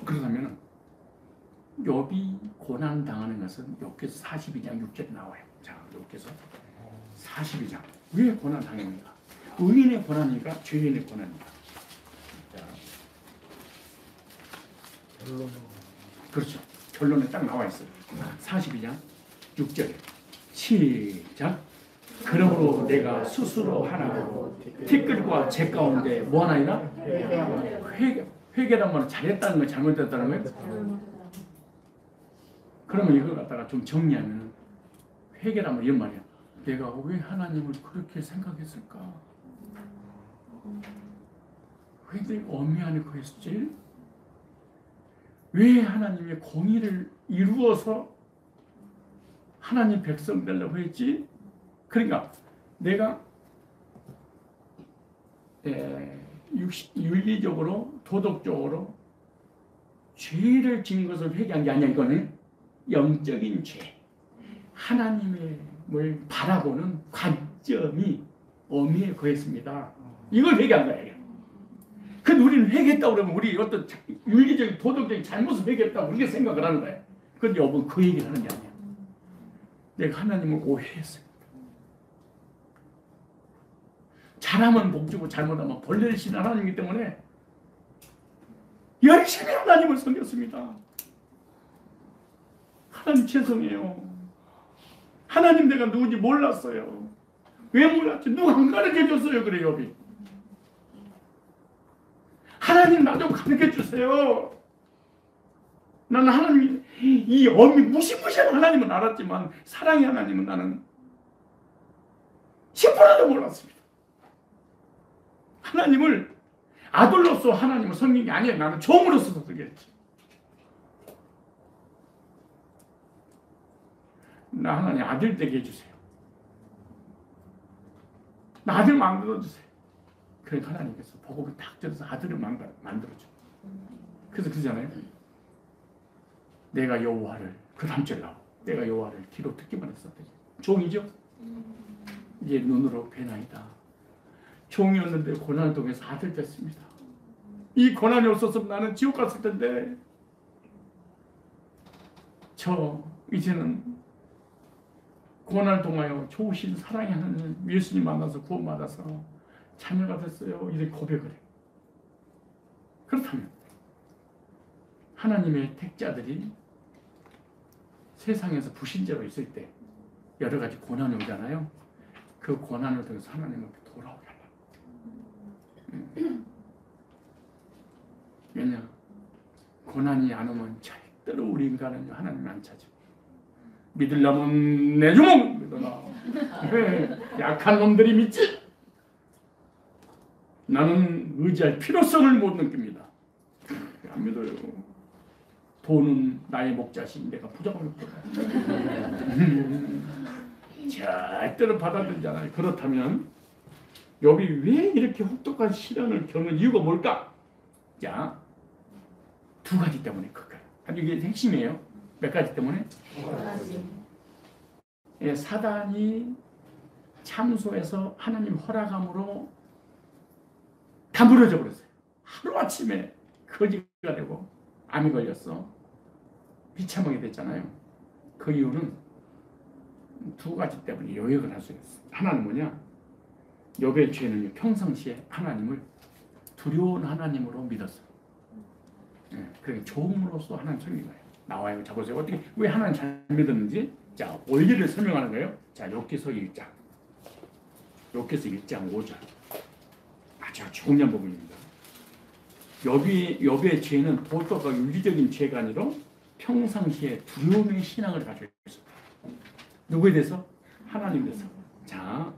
그러면 욥이 고난 당하는 것은 욥기서 42장 6절에 나와요. 자, 욥기서 42장 왜 고난 당합니까? 의인의 고난이니까 죄인의 고난이니까. 자, 그렇죠. 결론에 딱 나와 있어요. 42장 6절에 시작. 그러므로 내가 스스로 하나고 티끌과 재 가운데 뭐 하나이다? 회개란 말은 잘했다는 거 잘못했다는 거예요? 그러면 이걸 갖다가 좀 정리하면 회개란 말 이런 말이야. 내가 왜 하나님을 그렇게 생각했을까? 왜 내가 엄미하게 했지? 왜 하나님의 공의를 이루어서 하나님 백성 되려고 했지? 그러니까 내가 윤리적으로 도덕적으로 죄를 지은 것을 회개한 게 아니야. 이거는 영적인 죄, 하나님을 바라보는 관점이 엄미에 거했습니다. 이걸 회개한 거예요. 근데 우리는 회개했다고 그러면 우리 어떤 윤리적인 도덕적인 잘못을 회개했다고 그렇게 생각을 하는 거예요. 근데 여러분 그 얘기를 하는 게 아니야. 내가 하나님을 오해했어요. 잘하면 복 주고 잘못하면 벌 내리시는 하나님이기 때문에 열심히 하나님을 섬겼습니다. 하나님 죄송해요. 하나님 내가 누군지 몰랐어요. 왜 몰랐지? 누가 안 가르쳐줬어요. 그래 욥이. 하나님 나 좀 가르쳐주세요. 나는 하나님 이 무시무시한 하나님은 알았지만 사랑의 하나님은 나는 10%도 몰랐습니다. 하나님을 아들로서 하나님을 섬긴 게 아니에요. 나는 종으로서 섬겼지. 나 하나님 아들 되게 해주세요. 나 아들 만들어주세요. 그러니까 하나님께서 복음을 딱 들어서 아들을 만들어줘. 그래서 그러잖아요. 내가 여호와를 그 다음 절 나오고 내가 여호와를 귀로 듣기만 했었대. 종이죠. 이제 눈으로 뵈나이다. 종이었는데 고난을 통해서 아들 됐습니다. 이 고난이 없었으면 나는 지옥 갔을 텐데 저 이제는 고난을 통하여 좋으신 사랑의 하나님 예수님 만나서 구원받아서 자녀가 됐어요. 이렇게 고백을 해요. 그렇다면 하나님의 택자들이 세상에서 불신자로 있을 때 여러 가지 고난이 오잖아요. 그 고난을 통해서 하나님 앞에 돌아오게 하려고. 왜냐? 고난이 안 오면 절대로 우리 인간은 하나님을 안 찾아. 믿으려면 내 주먹 믿어라. 약한 놈들이 믿지. 나는 의지할 필요성을 못 느낍니다. 안 믿어요. 돈은 나의 목자신 내가 부족할 거다. 절대로 받아들이지 않아요. 그렇다면 욥이 왜 이렇게 혹독한 시련을 겪는 이유가 뭘까? 자, 두 가지 때문에 그거예요. 이게 핵심이에요. 몇 가지 때문에? 두 가지. 예, 사단이 참소해서 하나님 허락함으로 다 무너져 버렸어요. 하루아침에 거지가 되고 암이 걸렸어. 비참하게 됐잖아요. 그 이유는 두 가지 때문에 요역을 할 수 있어요. 하나는 뭐냐? 욥의 죄는 평상시에 하나님을 두려운 하나님으로 믿었어요. 예, 그러니까 종으로서 하나님 섬긴 거예요. 나와요. 자 보세요. 어떻게 왜 하나님 잘 믿었는지. 자, 원리를 설명하는 거예요. 자, 욥기서 1장. 욥기서 1장 5절. 아주 중요한 부분입니다. 욥의 죄는 도덕과 윤리적인 죄가 아니라 평상시에 두려움의 신앙을 가지고 있습니다. 누구에 대해서? 하나님에 대해서. 자,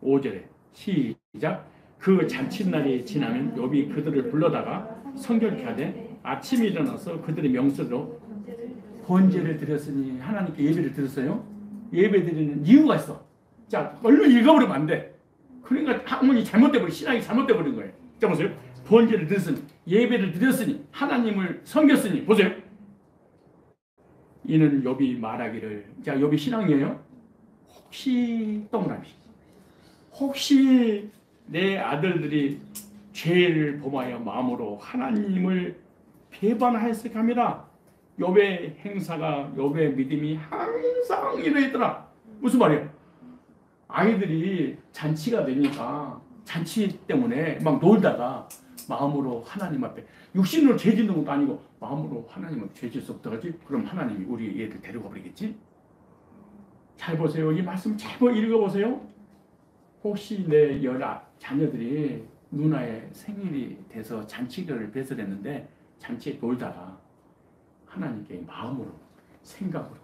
5절에 시작. 그 잔칫날이 지나면 욥이 그들을 불러다가 성결케 하되 아침에 일어나서 그들의 명세로 번제를 드렸으니 하나님께 예배를 드렸어요. 예배 드리는 이유가 있어. 자, 얼른 읽어버리면 안 돼. 그러니까 학문이 잘못돼버린 신앙이 잘못돼버린 거예요. 자 보세요. 번제를 드렸으니 예배를 드렸으니 하나님을 섬겼으니 보세요. 이는 욥이 말하기를. 자, 욥이 신앙이에요. 혹시 동그라미. 혹시 내 아들들이 죄를 범하여 마음으로 하나님을 배반하였을 감이라. 욥의 행사가 욥의 믿음이 항상 이러했더라. 무슨 말이에요? 아이들이 잔치가 되니까 잔치 때문에 막 놀다가 마음으로 하나님 앞에 육신으로 죄 짓는 것도 아니고 마음으로 하나님 앞에 죄 짓을 어떡하지? 그럼 하나님이 우리 애들 데려가 버리겠지? 잘 보세요. 이 말씀 잘 읽어보세요. 혹시 내 자녀들이 누나의 생일이 돼서 잔치를 배설했는데 잔치에 놀다가 하나님께 마음으로 생각으로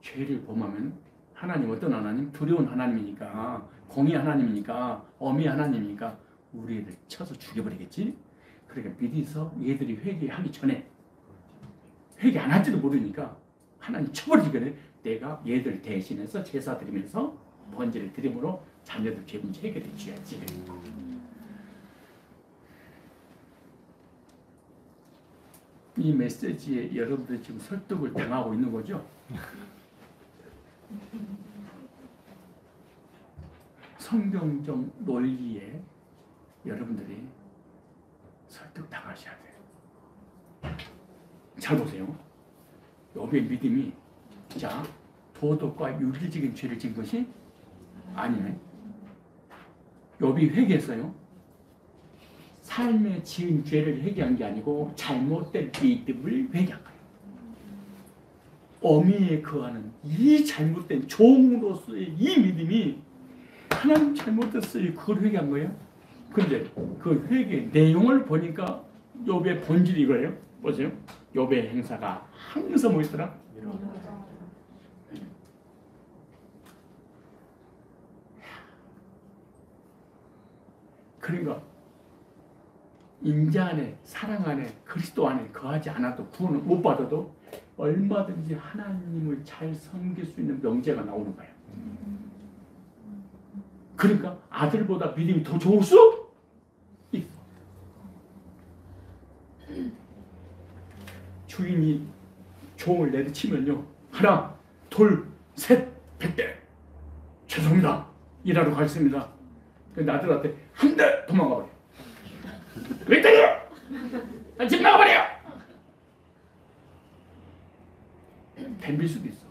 죄를 범하면 하나님 어떤 하나님? 두려운 하나님이니까 공의 하나님이니까 엄히 하나님이니까 우리 애들 쳐서 죽여버리겠지? 그러니까 미리서 얘들이 회개하기 전에 회개 안 할지도 모르니까 하나님 쳐버리기 전에 내가 얘들 대신해서 제사 드리면서 번제를 드림으로 자녀들 죄 문제 해결해 줘야지. 이 메시지에 여러분들이 지금 설득을 당하고 있는 거죠? 성경적 논리에 여러분들이 설득당하셔야 돼요. 잘 보세요. 욥의 믿음이 자 도덕과 윤리적인 죄를 지은 것이 아니네. 욥이 회개했어요. 삶에 지은 죄를 회개한 게 아니고 잘못된 믿음을 회개한 거예요. 어미에 거하는 이 잘못된 종으로서의 이 믿음이 하나님 잘못됐어요. 그걸 회개한 거예요. 그런데 그 회개 내용을 보니까 욥의 본질이 이거예요. 보세요. 욥의 행사가 항상 뭐 있더라? 그러니까 인자 안에 사랑 안에 그리스도 안에 거하지 않아도 구원을 못 받아도 얼마든지 하나님을 잘 섬길 수 있는 명제가 나오는 거예요. 그러니까 아들보다 믿음이 더 좋을 수 있어. 주인이 종을 내리치면요, 하나, 둘, 셋, 100대 죄송합니다, 일하러 가겠습니다. 근데 아들한테 한 대 도망가 버려. 왜 때려? 나 집 나가버려. 덤빌 수도 있어.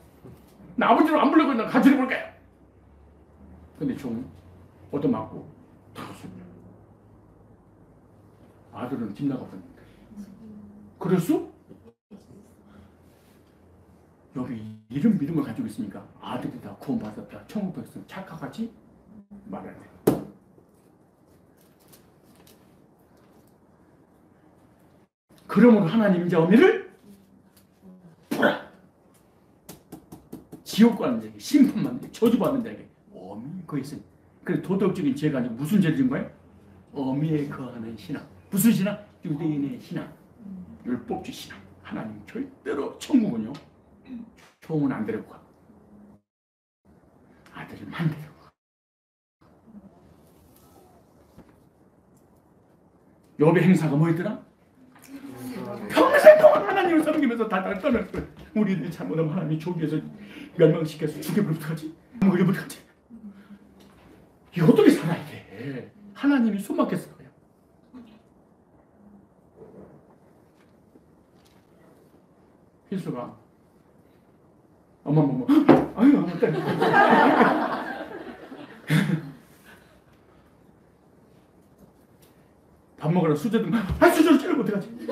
나 아버지로 안 부르고 나 가지러 볼게. 근데 종 얻어맞고 들어갔습니다. 아들은 집 나가버렸는데. 그럴 수? 여기 이런 믿음을 가지고 있으니까 아들이 다 구원받았다, 천국 백성 착각하지 말아야 돼. 그러므로 하나님 이제 어미를 보라. 지옥 가는 자에게, 심판받는 자에게, 저주받는 자에게 어미 거기 있으니. 그래서 도덕적인 죄가 아니고 무슨 죄를 지은 거예요? 어미에 거하는 신앙. 무슨 신앙? 유대인의 신앙, 율법주의 신앙. 하나님 절대로 천국은요, 종은 안 데리고 가. 아들만 데리고 가. 욥의 행사가 뭐였더라? 평생 동안 하나님을 섬기면서 다 떠났어. 우리들이 잘못하면 하나님이 조기에서 멸망시켜서 죽여버리면 어떡하지? 먹여버리면 어떡하지? 이거 어떻게 살아야 돼? 하나님이 숨 막혔을 거야. 필수가 어머 아유 어머 밥 먹으러 수저도 수저를 찌르면 어떡하지?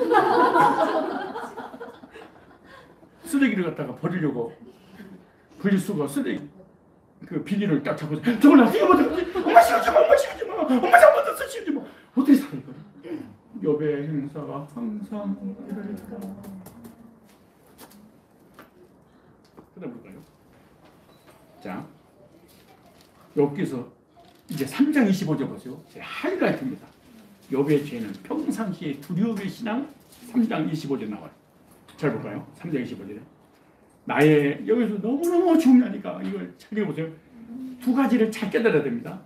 쓰레기를 갖다가 버리려고 분리수거 쓰레기 그 비닐을 딱 잡고 저걸 나 띄우면 어떡하지? 엄마 씌우지 마, 엄마 씌우지 마, 엄마 잘못했어 씌우지 마. 어떻게 살아 이거? 욥의 행사가 항상 이러니까. 찾아볼까요? 자, 여기서 이제 3장 25절 보세요. 하이라이트입니다. 욥의 죄는 평상시에 두려움의 신앙. 3장 25절 나와요. 잘 볼까요? 3장 25절에 나의, 여기서 너무너무 중요하니까 이걸 찾아보세요. 두 가지를 잘 깨달아야 됩니다.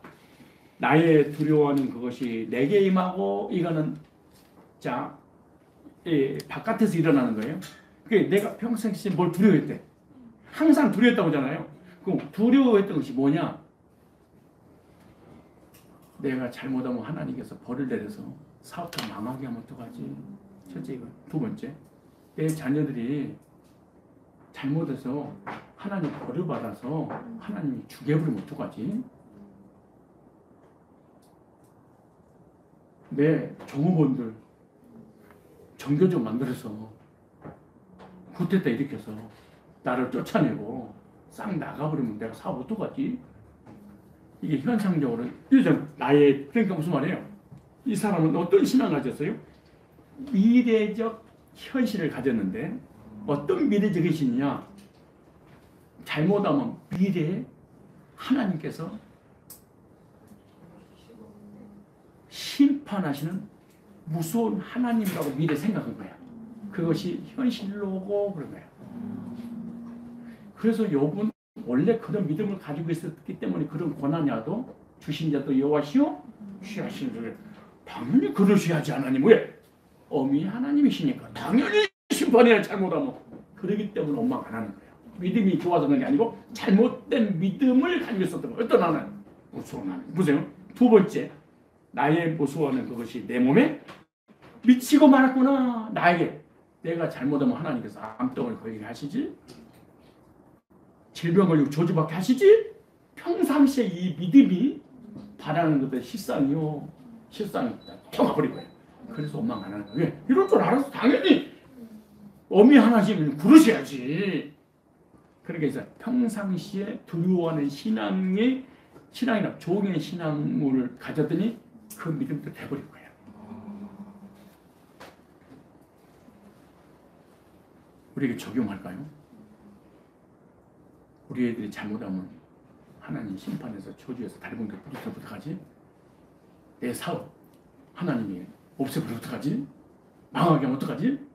나의 두려워하는 그것이 내게 임하고, 이거는 자, 바깥에서 일어나는 거예요. 그게 내가 평상시에 뭘 두려워했대? 항상 두려웠다고 하잖아요. 그럼 두려워했던 것이 뭐냐? 내가 잘못하면 하나님께서 벌을 내려서 사업도 망하게 하면 어떡하지? 첫째 이거. 두 번째, 내 자녀들이 잘못해서 하나님 벌을 받아서 하나님이 죽여버리면 어떡하지? 내 종업원들 정교조 만들어서 구태타 일으켜서 나를 쫓아내고 싹 나가버리면 내가 사업 어떡하지? 이게 현상적으로 나의, 그러니까 무슨 말이에요? 이 사람은 어떤 신앙을 가졌어요? 미래적 현실을 가졌는데, 어떤 미래적 현실이냐? 잘못하면 미래에 하나님께서 심판하시는 무서운 하나님이라고 미래 생각한 거야. 그것이 현실로고 그런 거야. 그래서 욥은 원래 그런 믿음을 가지고 있었기 때문에 그런 고난이 와도 주신 자도 여호와시요 취하시는 소리, 당연히 그러셔야지 하나님. 왜? 어미 하나님이시니까 당연히 심판해야, 잘못하면. 그러기 때문에 원망 안 하는 거예요. 믿음이 좋아서 그런 게 아니고 잘못된 믿음을 가지고 있었던 거예요. 어떤 하나님? 무서운 하나님. 보세요. 두 번째, 나의 무서워하는 그것이 내 몸에 미치고 말았구나. 나에게 내가 잘못하면 하나님께서 암병을 걸리게 하시지, 질병 걸리고 저주받게 하시지. 평상시에 이 믿음이 바라는 것들 실상이요, 실상이 통화버린 거예요. 그래서 원망 안 하는 거예요. 왜? 이럴 줄 알아서 당연히 어미 하나님은 그러셔야지. 그러니까 평상시에 두려워하는 신앙이나 종의 신앙을 가졌더니 그 믿음도 돼버린 거예요. 우리에게 적용할까요? 우리 애들이 잘못하면 하나님 심판해서 저주해서 다리 봉투 부딪혀 어떡하지? 내 사업 하나님이 없애버리면 어떡하지? 망하게 하면 어떡하지?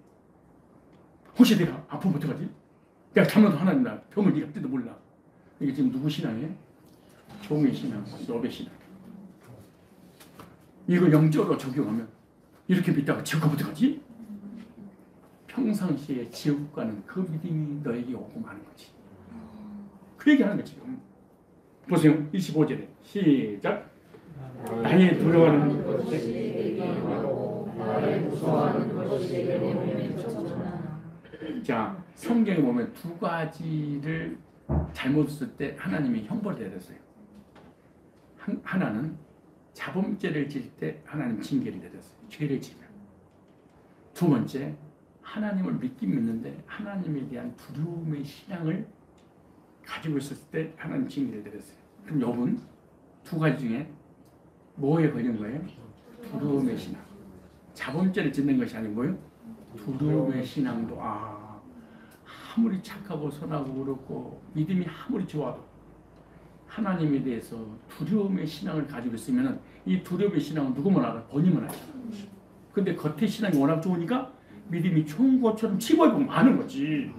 혹시 내가 아프면 어떡하지? 내가 잘못하면 하나님 나 병을 일으킬지도 몰라. 이게 지금 누구 신앙이에요? 종의 신앙, 노베 신앙. 이걸 영적으로 적용하면 이렇게 믿다가 지옥 어떡하지? 평상시에 지옥 가는 그 믿음이 너에게 오고 마는 거지. 그 얘기하는 거지. 보세요. 25절에 시작. 나의 두려워하는 것이 자, 성경에 보면 두 가지를 잘못 쓸 때 하나님이 형벌을 내렸어요. 하나는 자범죄를 질 때 하나님 징계를 내렸어요. 죄를 지면. 두 번째, 하나님을 믿긴 믿는데 하나님에 대한 두려움의 신앙을 가지고 있을 때 하나님 징계를 내렸어요. 그럼 여러분 두 가지 중에 뭐에 걸린 거예요? 두려움의 신앙. 자범죄를 짓는 것이 아니고요. 두려움의 신앙도 아무리 착하고 선하고 그렇고 믿음이 아무리 좋아도 하나님에 대해서 두려움의 신앙을 가지고 있으면 이 두려움의 신앙은 누구만 알아? 본인만 알잖아. 근데 겉의 신앙이 워낙 좋으니까 믿음이 좋은 것처럼 치부하고 많은 거지.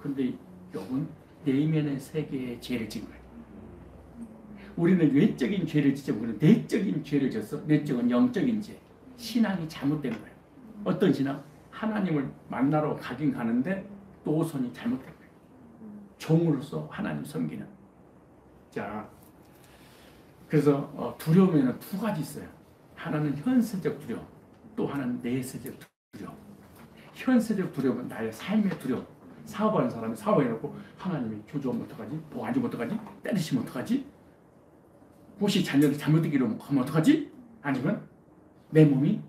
근데 여러분 내면의 세계에 죄를 지은 거예요. 우리는 외적인 죄를 지죠. 우리는 내적인 죄를 졌어. 내적인 영적인 죄. 신앙이 잘못된 거예요. 어떤 신앙? 하나님을 만나러 가긴 가는데 노선이 잘못된 거예요. 종으로서 하나님 섬기는. 자, 그래서 두려움에는 두 가지 있어요. 하나는 현세적 두려움, 또 하나는 내세적 두려움. 현세적 두려움은 나의 삶의 두려움. 사업하는 사람이 사업해놓고 하나님이 조주하면 어떡하지? 복 안 주면 어떡하지? 때리시면 어떡하지? 혹시 자녀를 잘못되기로 하면 어떡하지? 아니면 내 몸이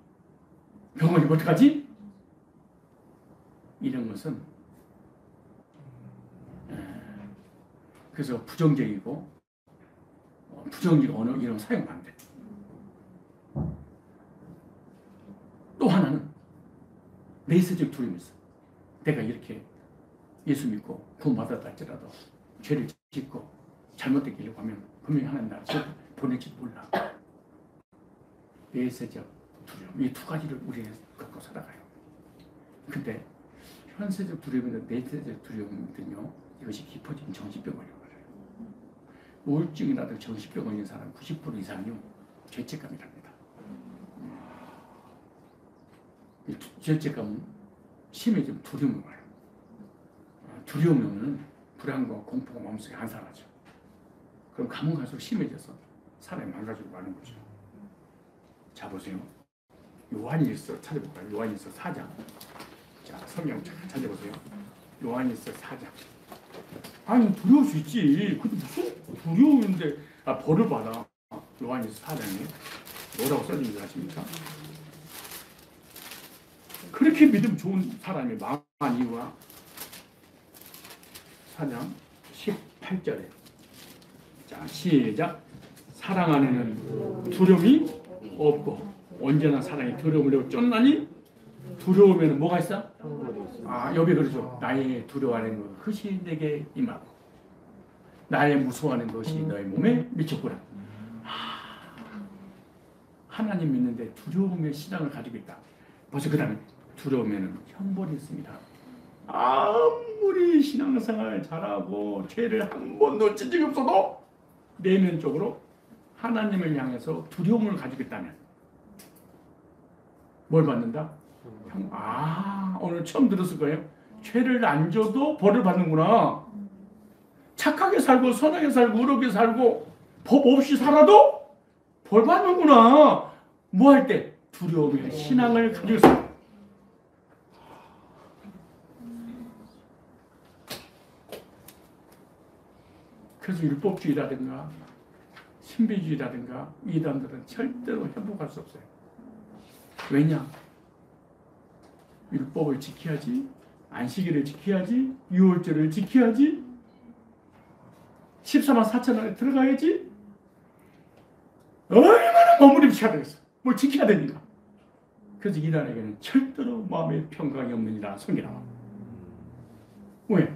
병원이면 어떡하지? 이런 것은 그래서 부정적이고 부정적 언어 이런 거 사용하면 안 돼. 또 하나는 내세적 두려움이 있어. 내가 이렇게 예수 믿고 구원받았다 할지라도 죄를 짓고 잘못되기려고 하면 분명히 하나님 나를 보낼지도 몰라. 내세적 두려움. 이 두 가지를 우리는 갖고 살아가요. 근데 현세적 두려움이나 내세적 두려움은요, 이것이 깊어진 정신병원이라고 말해요. 우울증이라도 정신병 걸린 사람 90% 이상이요, 죄책감이 납니다. 이 죄책감은 심해지면 두려움을 와요. 두려우면 불안과 공포가 마음속에 안 사라져. 그럼 가면 갈수록 심해져서 사람이 망가지고 마는 거죠. 자, 보세요. 요한일서 찾아볼까요? 요한일서 4장. 자, 성경 찾아보세요. 요한일서 4장. 아니, 두려울 수 있지. 근데 무슨 두려움인데, 벌을 받아. 요한일서 4장에 뭐라고 써진 줄 아십니까? 그렇게 믿음 좋은 사람이 망한 이유가 4장 18절에. 자, 시작. 사랑 안에는 두려움이 없고 언제나 사랑이 두려움을 내고 쫓나니 두려우면 뭐가 있어? 여기 그러죠. 나의 두려워하는 것 그것이 내게 임하고 나의 무서워하는 것이 너의 몸에 미쳤구나. 하나님 믿는데 두려움의 신앙을 가지고 있다. 벌써 그 다음에 두려우면 형벌이 있습니다. 아무리 신앙생활 잘하고 죄를 한 번도 진 적이 없어도 내면적으로 하나님을 향해서 두려움을 가지고 있다면 뭘 받는다? 오늘 처음 들었을 거예요. 죄를 안 져도 벌을 받는구나. 착하게 살고 선하게 살고 의롭게 살고 법 없이 살아도 벌 받는구나. 뭐 할 때? 두려움의 신앙을 가지고 있어요. 그래서 율법주의라든가 신비주의라든가 이단들은 절대로 회복할 수 없어요. 왜냐? 율법을 지켜야지, 안식일을 지켜야지, 유월절을 지켜야지, 14만 4천 안에 들어가야지. 얼마나 몸부림쳐야 되겠어. 뭘 지켜야 되니까. 그래서 이단에게는 절대로 마음의 평강이 없느니라 성경이 나와. 왜?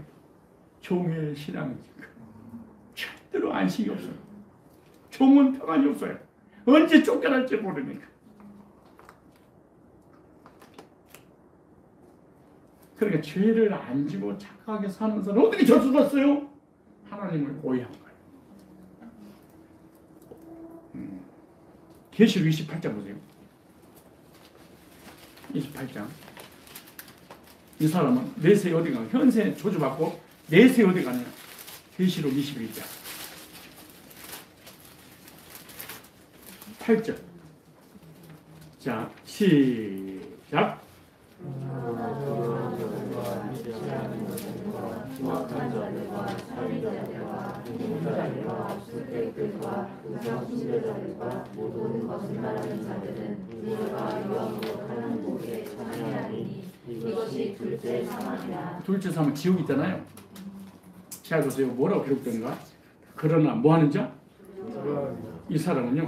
종의 신앙이지. 절대로 안식이 없어요. 종은 평안이 없어요. 언제 쫓겨날지 모르니까. 그러니까 죄를 안 지고 착하게 사는 사람은 어떻게 저수 갔어요? 하나님을 오해한 거예요. 계시록 28장 보세요. 28장. 이 사람은 내세 어디 가? 현세 조주받고 내세 어디 가냐? 계시록 21장 8절. 자, 시작. 모든 거짓말하는 자들은 불과 유황으로 하는 목에 처하리니 이것이 둘째 사망이라. 둘째 사망 지옥 있잖아요. 잘 보세요. 뭐라고 기록되는가? 그러나 뭐 하는 자? 이 사람은요,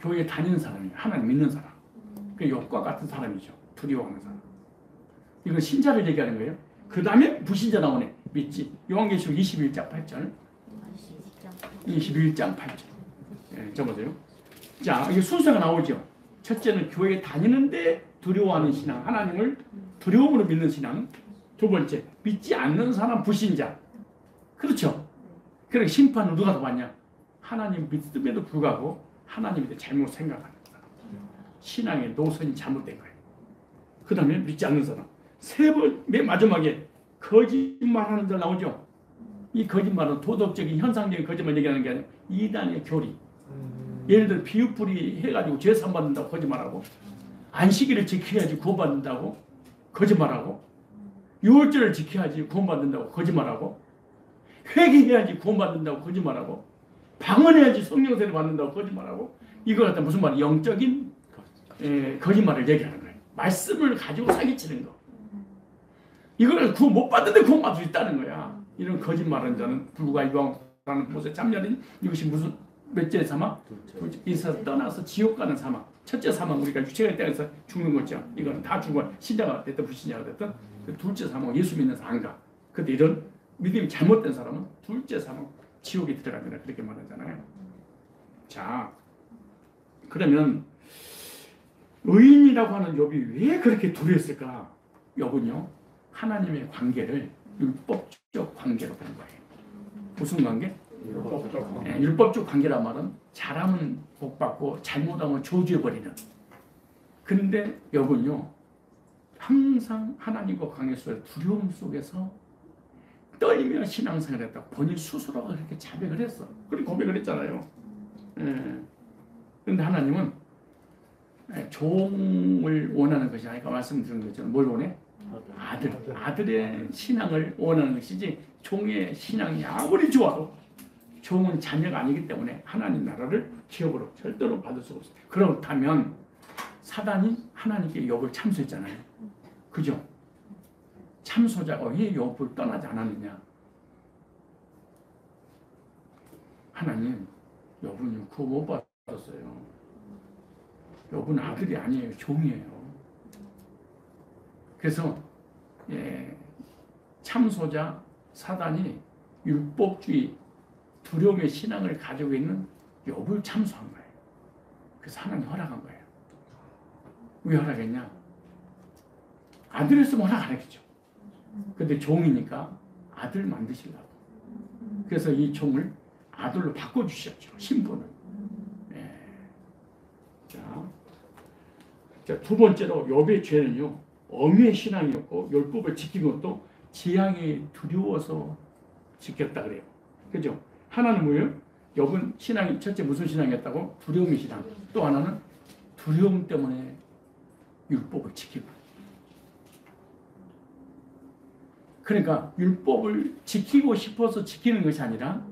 교회에 다니는 사람이에요. 하나님 믿는 사람. 그 욥과 같은 사람이죠. 두려워하는 사람. 이건 신자를 얘기하는 거예요. 그 다음에 불신자 나오네. 믿지. 요한계시록 21장 8절. 21장 8절. 예, 적어보세요. 자, 이게 순서가 나오죠. 첫째는 교회에 다니는데 두려워하는 신앙. 하나님을 두려움으로 믿는 신앙. 두 번째, 믿지 않는 사람 불신자. 그렇죠. 그러니까 심판은 누가 더 받냐? 하나님 믿음에도 불구하고 하나님에 대해 잘못 생각하는 사람. 신앙의 노선이 잘못된 거예요. 그 다음에 믿지 않는 사람. 세 번, 맨 마지막에 거짓말하는 자 나오죠. 이 거짓말은 도덕적인 현상적인 거짓말 얘기하는 게 아니라 이단의 교리. 예를 들어 비유풀이 해가지고 죄산 받는다고 거짓말하고, 안식일을 지켜야지 구원받는다고 거짓말하고, 유월절을 지켜야지 구원받는다고 거짓말하고, 회개해야지 구원받는다고 거짓말하고, 방언해야지 성령세를 받는다고 거짓말하고, 이거 갖다 무슨 말이야? 영적인 거짓말을 얘기하는 거예요. 말씀을 가지고 사기치는 거. 이걸 구원 못 받는데 구원받을 수 있다는 거야. 이런 거짓말하는 자는 불과 유황라는 곳에 잠자는, 이것이 무슨 몇째 사망? 이서 떠나서 지옥 가는 사망. 첫째 사망, 우리가 유체가 땅에서 죽는 거죠. 이건 다 죽어. 신자가 됐든 불신자가 됐든. 그 둘째 사망, 예수 믿는 사람 안 가. 근데 이런 믿음이 잘못된 사람은 둘째 사망, 지옥에 들어갑니다. 그렇게 말하잖아요. 자, 그러면 의인이라고 하는 욥이 왜 그렇게 두려웠을까? 욥은요, 하나님의 관계를 율법적 관계로 본 거예요. 무슨 관계? 율법적 관계란 말은 잘하면 복받고 잘못하면 저주해버리는. 그런데 욥은요, 항상 하나님과 관계 속에 두려움 속에서 떨며 신앙생활을 했다. 본인 스스로가 그렇게 자백을 했어. 그렇게 고백을 했잖아요. 그런데 하나님은 종을 원하는 것이 아니까 말씀드린 것처럼 뭘 원해? 아들의 신앙을 원하는 것이지, 종의 신앙이 아무리 좋아도 종은 자녀가 아니기 때문에 하나님 나라를 기업으로 절대로 받을 수가 없어요. 그렇다면 사단이 하나님께 욥을 참소했잖아요. 그죠? 참소자가 왜 욥을 떠나지 않았느냐? 하나님, 욥은 구원 못 받았어요. 욥은 아들이 아니에요. 종이에요. 그래서 참소자 사단이 율법주의, 두려움의 신앙을 가지고 있는 욥을 참소한 거예요. 그래서 하나님 허락한 거예요. 왜 허락했냐? 아들이었으면 허락 안 했겠죠. 근데 종이니까 아들 만드시려고. 그래서 이 종을 아들로 바꿔주셨죠. 신분을. 자, 두 번째로 욥의 죄는요, 엄의 신앙이었고 율법을 지킨 것도 재앙이 두려워서 지켰다 그래요. 그죠? 하나는 뭐예요? 욥은 신앙이 첫째 무슨 신앙이었다고? 두려움의 신앙. 또 하나는 두려움 때문에 율법을 지키고. 그러니까 율법을 지키고 싶어서 지키는 것이 아니라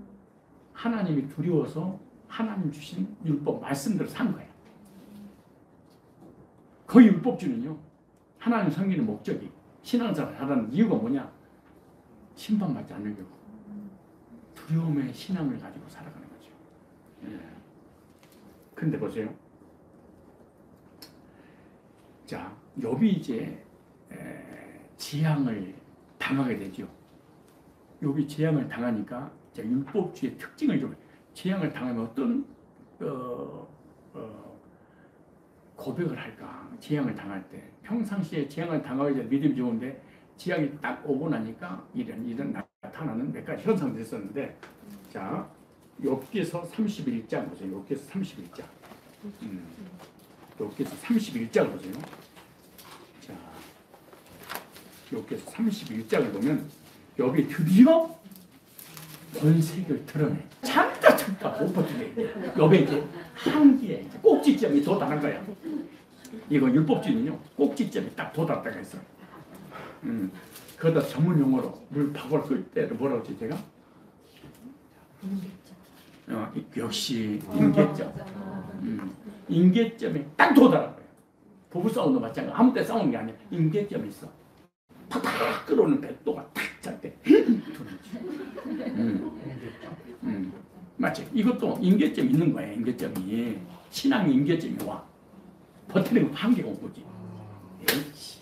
하나님이 두려워서 하나님 주신 율법 말씀대로 산 거예요. 거의 율법주는요, 하나님 섬기는 목적이, 신앙생활을 하라는 이유가 뭐냐? 심판받지 않으려고 두려움의 신앙을 가지고 살아가는 거죠. 근데 보세요. 자, 욥이 이제 재앙을 당하게 되죠. 욥이 재앙을 당하니까 율법주의 특징을 좀, 재앙을 당하면 어떤 고백을 할까? 재앙을 당할 때. 평상시에 재앙을 당하기 전에 믿음이 좋은데 재앙이 딱 오고 나니까 이런 나타나는 몇 가지 현상들이 있었는데, 자, 욥기서 31장 보세요. 욥기서 31장. 여기서 31장을 보세요. 자, 여기서 31장을 보면 여기 드디어 본색을 드러내. 참다 못 버티게. 여기 이제 한기에 꼭지점이 도달한 거야. 이거 율법주의는요, 꼭지점이 딱 도달했다고 했어. 그러다 전문 용어로 물 박을 끌 때를 뭐라고 했지 제가? 역시 임계점. 임계점에 딱 도달한 거예요. 부부싸움도 마찬가지야. 아무 때 싸우는 게 아니야. 임계점이 있어. 팍팍 끓어오는 백도가 탁 잘 때. 맞지? 이것도 임계점이 있는 거야. 임계점이. 신앙의 임계점이 와. 버티는 거 한계가 온 거지. 에이씨.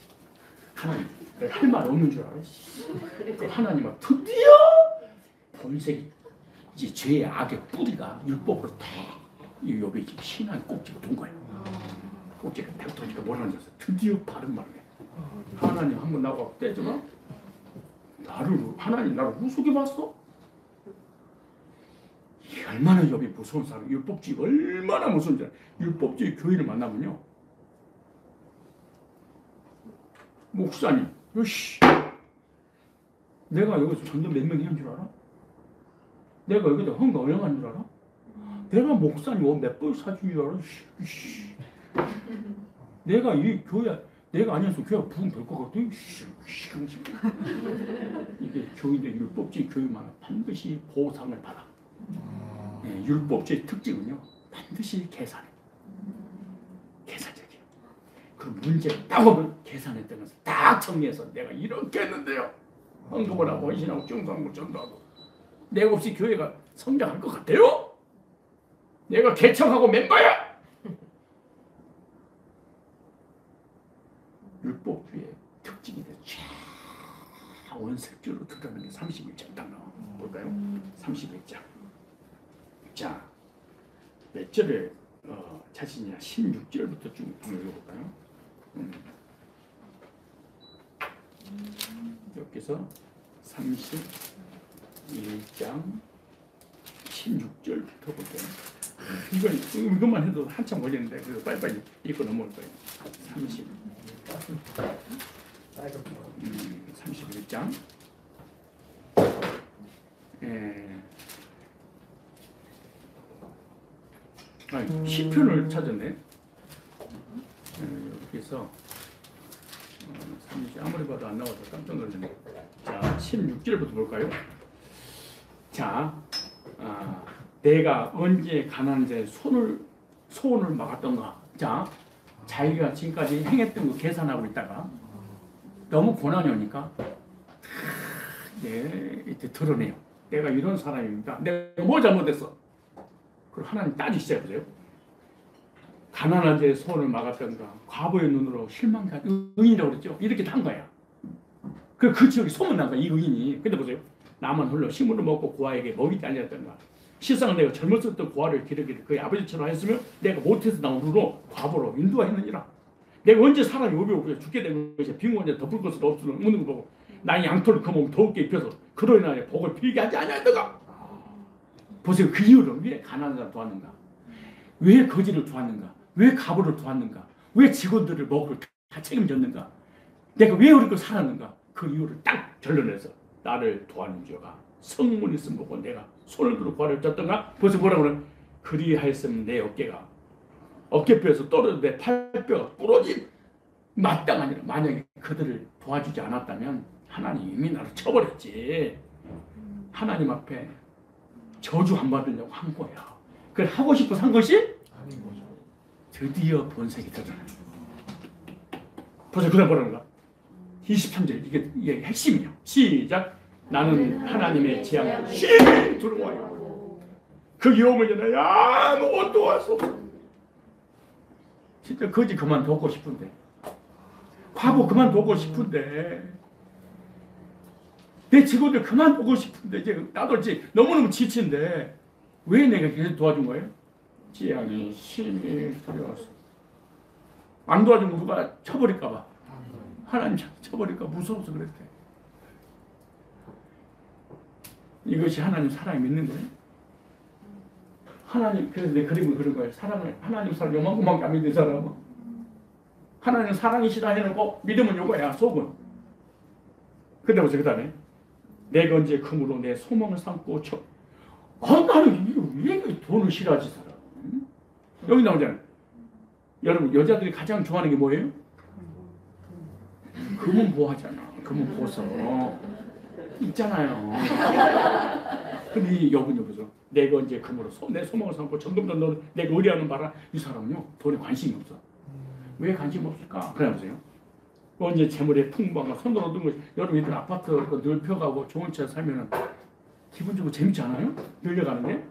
하나님, 할 말 없는 줄 알아? 하나님은 드디어 본색이 이제 죄의 악의 뿌리가 율법으로 다 이 여기 신앙의 꼭지가 돈 거야. 꼭지가 딱 도니까 뭐라 하는지 드디어 바른 말을 해. 하나님 한번 나하고 떼줘봐. 하나님 나를 우습게 봤어? 얼마나 여기 무서운 사람, 율법주의가 얼마나 무서운지. 율법주의 교회를 만나면요, 목사님, 요씨, 내가 여기서 전도 몇 명이 한 줄 알아? 내가 여기다 헌가 얼마인 줄 알아? 내가 목사님 옷 몇 벌 사준 줄 알아? 내가 이 교회, 내가 아니어서 교회가 부흥될 것 같아? 이게 교회들 율법주의 교회만 반드시 보상을 받아. 네, 율법주의 특징은요, 반드시 계산해. 계산적이에요. 그럼 문제를 딱 오면 계산했던 것을 딱 정리해서 내가 이렇게 했는데요. 헌금을 하고 헌신하고 중상고 전도하고 내가 없이 교회가 성장할 것 같아요? 내가 개척하고 멤버야! 율법주의 특징이 쫙 원색주로 드러나는 게 31장 딱 나와. 볼까요? 31장. 자, 몇 절에 자신이냐? 16절부터 쭉 한번 읽어볼까요? 여기서 31장 16절부터 볼게요. 이것만 해도 한참 걸리는데 그래서 빨리빨리 읽고 넘어올 거예요. 31장. 시편을 찾았네. 여기서 아무리 봐도 안 나와서 깜짝 놀랐네. 자, 16절부터 볼까요? 자, 내가 언제 가난한 자의 소원을 막았던가. 자, 자기가 지금까지 행했던 거 계산하고 있다가 너무 고난이 오니까 이때 드러내요. 내가 이런 사람입니다. 내가 뭐 잘못했어? 그럼 하나님 따지시죠. 보세요. 가난한 자의 소원을 막았던가, 과부의 눈으로 실망한 의인이라고 그랬죠. 이렇게 한 거야. 그 지역이 소문난 거야, 이 의인이. 근데 보세요. 나만 홀로 식물을 먹고 고아에게 먹이 딸렸던가. 실상은 내가 젊었을 고아를 기르기를 그의 아버지처럼 했으면 내가 못해서 나온 후로 과부로 인도하였느니라. 내가 언제 사람이 오비오고 죽게 된 것이 빈곤에 덮을 것을 없는 거 보고 나의 양털을 그 몸 더욱게 입혀서 그로 인하여 복을 빌게 하지 아니하였던가. 보세요. 그 이유를 왜 가난한 자를 도왔는가? 왜 거지를 도왔는가? 왜 가부를 도왔는가? 왜 직원들을 먹으러 다 책임졌는가? 내가 왜 그렇게 살았는가? 그 이유를 딱 결론내서 나를 도와는 자가 성문이 있음 보고 내가 손을 들어 구하려 졌던가? 벌써 뭐라고 그래? 그리하였으면 내 어깨뼈에서 떨어져 내 팔뼈가 부러진 마땅하니라. 만약에 그들을 도와주지 않았다면 하나님이 이미 나를 쳐버렸지. 하나님 앞에 저주 안 받으려고 한 거야. 그걸 하고 싶어 산 것이 아닌 거죠. 드디어 본색이 드러나. 벌써 그다음 뭐라는가? 23절 이게 핵심이야. 시작. 나는 하나님의 재앙을 심히 두려워하여 그 여호와는 아무것도 도와서 진짜 거지 그만두고 싶은데, 과부 그만두고 싶은데, 내 직원들 그만두고 싶은데, 이제 나도 이제 너무너무 지친데 왜 내가 계속 도와준 거예요? 재앙이 심히 두려워서. 안 도와주면 누가 쳐버릴까 봐, 하나님 쳐버릴까 무서워서 그랬대. 이것이 하나님 사랑이 믿는 거예요? 하나님, 그래서 내 그림을 그린 거예요. 사랑을, 하나님 사랑 요만큼밖에 안 믿는 사람은. 하나님 사랑이시다 해놓고 믿음은 요거야, 속은. 근데 보세요, 그 다음에. 내가 언제 금으로 내 소망을 삼고 나는 이거 왜 돈을 싫어하지, 사람. 응? 여기 나오잖아요. 여러분, 여자들이 가장 좋아하는 게 뭐예요? 금은 보하잖아. 금은 보석. 있잖아요. 근데 이 여분 여보죠. 내가 언제 금으로 내 소망을 삼고 점점 더 내가 의뢰하는 바라 이 사람은요 돈에 관심이 없어. 왜 관심 없을까? 그래 보세요. 언제 재물의 풍부함과 손으로 얻은 것. 여러분 이들 아파트 넓혀가고 좋은 차 살면은 기본적으로 재밌지 않아요? 늘려가는데?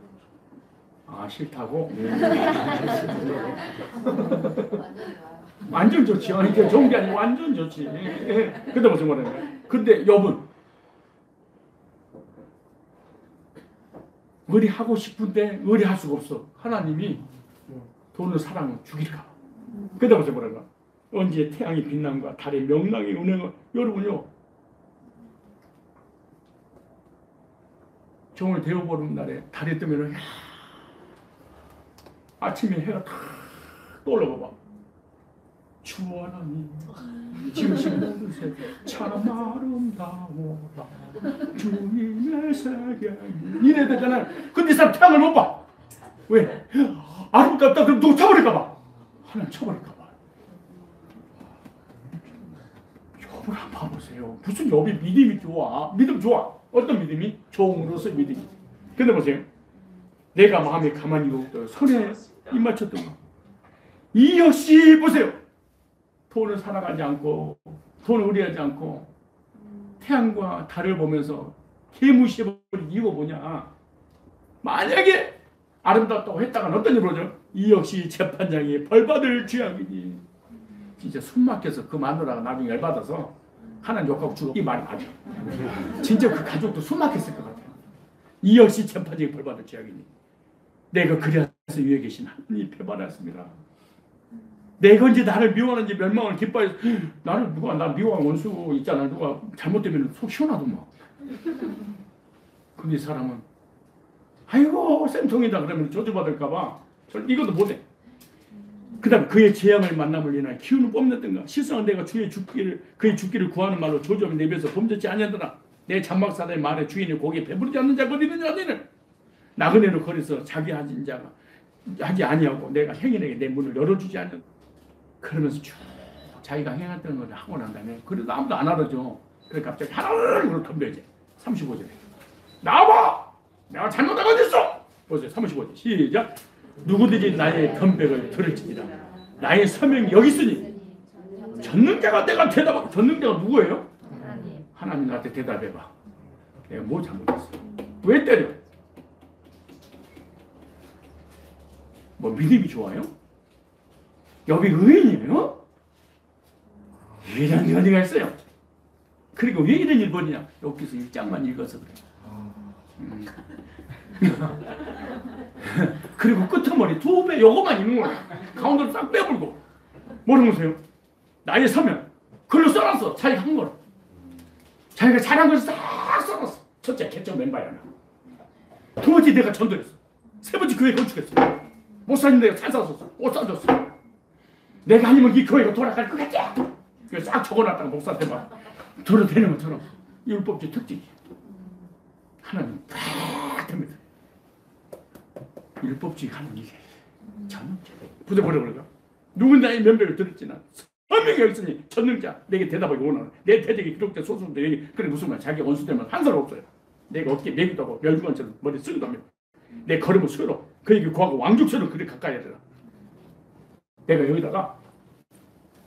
아 싫다고? 완전 좋지. 이게 좋은 게 아니고 완전 좋지. 근데 무슨 말이에요? 근데 여분 의리하고 싶은데 의리할 수가 없어. 하나님이 돈을 사랑을 죽일까. 그러다 보세요 뭐랄까. 언제 태양이 빛남과 달의 명랑의 은행을. 여러분요 정월 대우보름 날에 달이 뜨면은 아침에 해가 탁 떠올라봐봐. 주 하나님 지으신 모든 세계 참 아름다워라 주님의 세계 이래야 되잖아요. 근데 이 사람 태양을 못 봐. 왜? 아름답다 그럼 누구 쳐버릴까봐. 하나님 쳐버릴까봐. 욥을 한번 봐보세요. 무슨 욥이 믿음이 좋아. 믿음 좋아. 어떤 믿음이? 종으로서 믿음이. 근데 보세요. 내가 마음에 가만히 있고 손에 입 맞췄던 거. 이 역시 보세요. 돈을 사랑하지 않고 돈을 의리하지 않고 태양과 달을 보면서 개무시해버린 이유가 뭐냐. 만약에 아름답다고 했다간 어떤 일이 벌어져? 이 역시 재판장이 벌받을 죄악이니. 진짜 숨 막혀서 그 마누라가 나중에 열받아서 하나님 욕하고 죽어. 이 말이 맞아. 진짜 그 가족도 숨 막혔을 것 같아요. 이 역시 재판장이 벌받을 죄악이니. 내가 그래서 위에 계신 하나님 배반했습니다. 내가 언제 나를 미워하는지 멸망을 기뻐해서 나를 누가 나 미워한 원수 있잖아. 누가 잘못되면 속 시원하더만. 근데 이 사람은 아이고 쌤통이다 그러면 저주받을까봐 이것도 못해. 그 다음 그의 재앙을 만남을 인하여 기운을 뽐냈던가. 실상은 내가 그의 죽기를 구하는 말로 조조하며 내면서 범죄치 아니하더라. 내 장막사의 말에 주인의 고기에 배부르지 않는 자가 어디 있느냐 하니는 나그네로 거리서 자기 하진 자가 하지 아니하고 내가 행인에게 내 문을 열어주지 않는. 그러면서 쭉 자기가 행했던 걸 하고 난 다음에 그래도 아무도 안 알아줘. 그래 갑자기 하나님으로 덤벼야지. 35절에 나와봐! 내가 잘못한 건 있어! 보세요. 35절 시작. 누구든지 나의 변백을 들을지니라. 나의 서명이 여기 있으니 전능자가 내가 대답하고. 전능자가 누구예요? 하나님 나한테 대답해봐. 내가 뭘 잘못했어? 왜 때려? 뭐 믿음이 좋아요? 여기 의인이에요? 이런 일이 어디가 있어요? 그리고 왜 이런 일 벌이냐? 여기서 1장만 읽어서 그래. 그리고 끄트머리 2배 요거만 있는 거야. 가운데로 싹 빼불고. 뭐라는 거세요? 나의 서면 글로 써놨어. 자기가 한 거를. 자기가 잘한 것을 싹 써놨어. 첫째 개척 멤버야. 두 번째 내가 전도했어. 세 번째 교회 건축했어. 목사님 내가 잘 사줬어. 옷 사줬어. 내가 아니면 이 교회가 돌아갈 것 같아. 그래서 싹 적어놨다가 목사한테 막 들어대는 것처럼. 율법주의 특징이. 하나님 팍 됩니다. 율법주의 하는 이게 전능자. 부대버려 버려가. 누군 나의 면배를 들었지나 선명히 여기 있으니 전능자 내게 대답하기 원하는. 내 대적이 기록된 소수인데 여기 그래 무슨 말. 자기 원수 되면 한 사람 없어요. 내가 어떻게 매기도 하고 멸주관처럼 머리 쓰기도 하며 내 걸음은 수요로 그에게 구하고 왕족처럼 그리 가까이 하더라. 내가 여기다가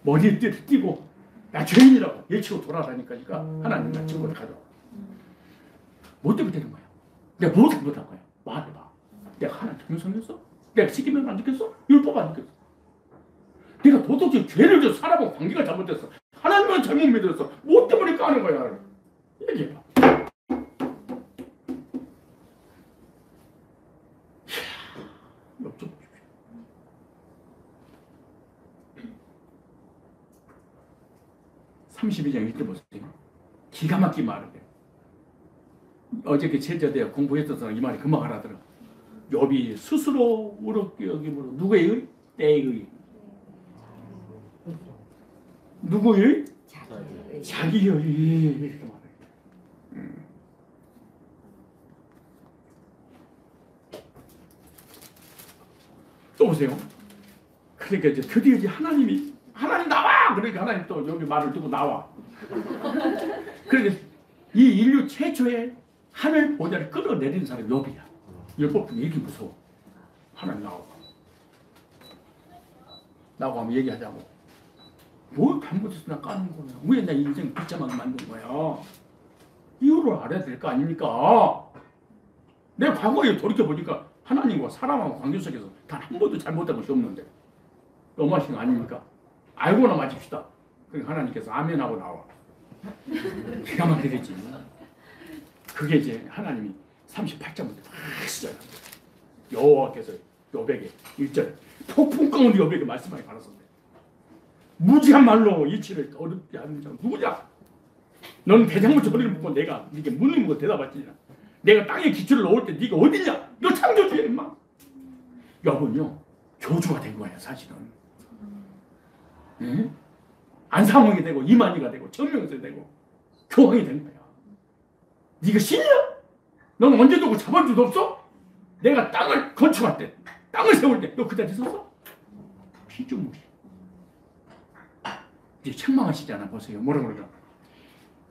머리에 띄고 나 죄인이라고 예치고 돌아다니까 하나님과 증거를 가져. 뭐 때문에 되는 거야? 내가 뭐 잘못한 거야? 말해봐. 내가 하나님 정성했어? 내가 시키면 안 지켰어? 율법 안 지켰어? 내가 도덕적 죄를 져서 사람하고 관계가 잘못됐어. 하나님만 잘못 믿었어. 뭐 때문에 까는 거야? 얘기해봐. 여쭤보십시오. (32장) 읽때 보세요. 기가 막히게 말을 해. 어저께 제자대에 공부했던 사람 이 말이 금방 알아들어. 욥이 스스로 어렵게 여김으로 누구의 의? 때의 의. 누구의? 자기의 의. 이렇게 말해요. 또 보세요. 그러니까 이제 드디어 이제 하나님 나와! 그러니까 하나님 또 여기 말을 두고 나와. 그러니까 이 인류 최초의 하늘 보좌를 끌어내리는 사람이 욥이야. 율법 중에 이게 무서워. 하나님 나오고 하면 얘기하자고. 뭘 잘못했으나 까는 거야. 왜 내 인생 비참하게 만든 거야. 이유를 알아야 될 거 아닙니까? 내 과거에 돌이켜보니까 하나님과 사람하고 관계 속에서 단 한 번도 잘못한 것이 없는데 너무하신 거 아닙니까? 알고나 마십시다. 그러니까 하나님께서 아멘하고 나와. 기가 막히게 되지. 그게 이제 하나님이 38장부터 다 시작합니다. 여호와께서 욥에게 1절에 폭풍 가운데 욥에게 말씀하게 가르쳤는데 무지한 말로 이치를 어렵게 하는 자는 누구냐? 너는 대장부터 허리를 묶고 내가 네게 묻는 거 대답하지냐? 내가 땅에 기초를 놓을 때 네가 어디냐? 너 창조주야 임마. 욥은요 교주가 된 거예요 사실은. 네? 안상황이 되고 이만희가 되고 천명이 되고 교황이 된 거야. 네가 신이야? 넌 언제 두고 잡을 수도 없어? 내가 땅을 건축할 때 땅을 세울 때 너 그때 있었어? 피조물이. 이제 책망하시잖아. 보세요. 뭐라고 그러죠?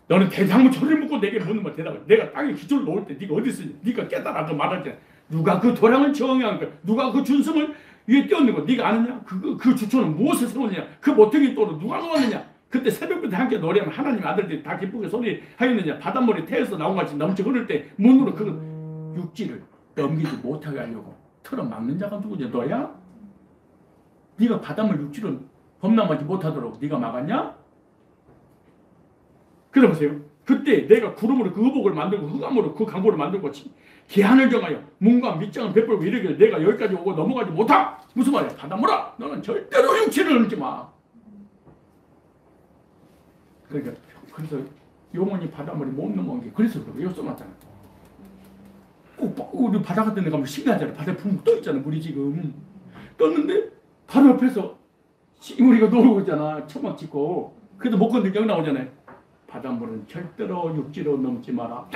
너는 대장부 철을 묶고 내게 묻는 말 대답해. 내가 땅에 기초를 놓을 때 네가 어디 있었냐? 네가 깨달아도 말할 때 누가 그 도량을 정의한 거야? 누가 그 준성을 위에 띄웠는 거? 네가 아느냐? 그 주초는 무엇을 세웠느냐? 그 모퉁이 돌을 누가 놓았느냐? 그때 새벽부터 함께 노래하면 하나님 아들들이 다 기쁘게 소리하였느냐? 바닷물이 태에서 나온 같이 넘쳐 흐를 때 문으로 그 육지를 넘기지 못하게 하려고 틀어 막는 자가 누구냐? 너야? 네가 바닷물 육지를 범람하지 못하도록 네가 막았냐? 그래 보세요. 그때 내가 구름으로 그 의복을 만들고 흑암으로 그 강보를 만들고 기한을 정하여 문과 밑장을 베풀고 이르기를 내가 여기까지 오고 넘어가지 못하. 무슨 말이야? 바닷물아 너는 절대로 육지를 넘지 마. 그러니까 그래서 영원히 바닷물이 못 넘어온 게 그래서 그러고 이거 써놨잖아. 꼭 우리 바다 같은 데 가면 신기하잖아. 바다에 붕 떠있잖아. 물이 지금 떴는데 바로 옆에서 우리가 놀고 있잖아. 천막 짓고. 그래도 못 건들게 여기 나오잖아요. 바닷물은 절대로 육지로 넘지 마라.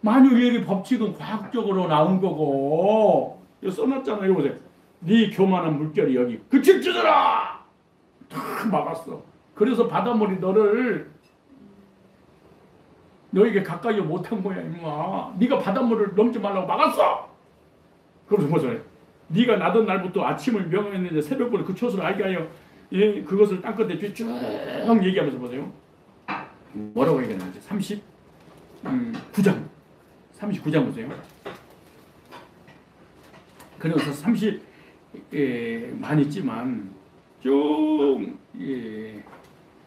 만유인의 법칙은 과학적으로 나온 거고 이거 써놨잖아요. 이거 보세요. 네 교만한 물결이 여기 그칠 찢어라. 다 막았어. 그래서 바닷물이 너에게 가까이 못한 거야 임마. 네가 바닷물을 넘지 말라고 막았어. 그래서 보세요. 네가 나던 날부터 아침을 명하였는데 새벽부터 그 초소를 알게 하여 그것을 땅끝에 쭉 얘기하면서 보세요. 뭐라고 얘기하는지 39장 보세요. 그래서 30만 있지만 쭉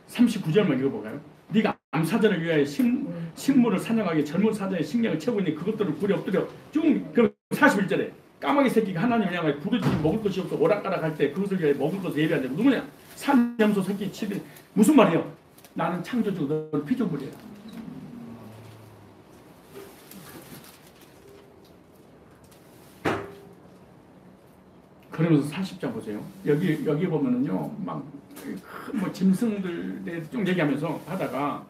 39절만 읽어볼까요? 네가 암사자를 위하여 식물을 사냥하기 젊은 사자의 식량을 채우고 있는 그것들을 굴에 엎드려 쭉. 그럼 41절에 까마귀 새끼가 하나님을 향하여 부르짖으니 먹을 것이 없어 오락가락 할 때 그것을 위하여 먹을 것을 예비한 자가 누구냐? 산염소 새끼 치들. 무슨 말이에요? 나는 창조주 너는 피조물이야. 그러면서 40장 보세요. 여기 보면은요 막 뭐 짐승들에 좀 얘기하면서 하다가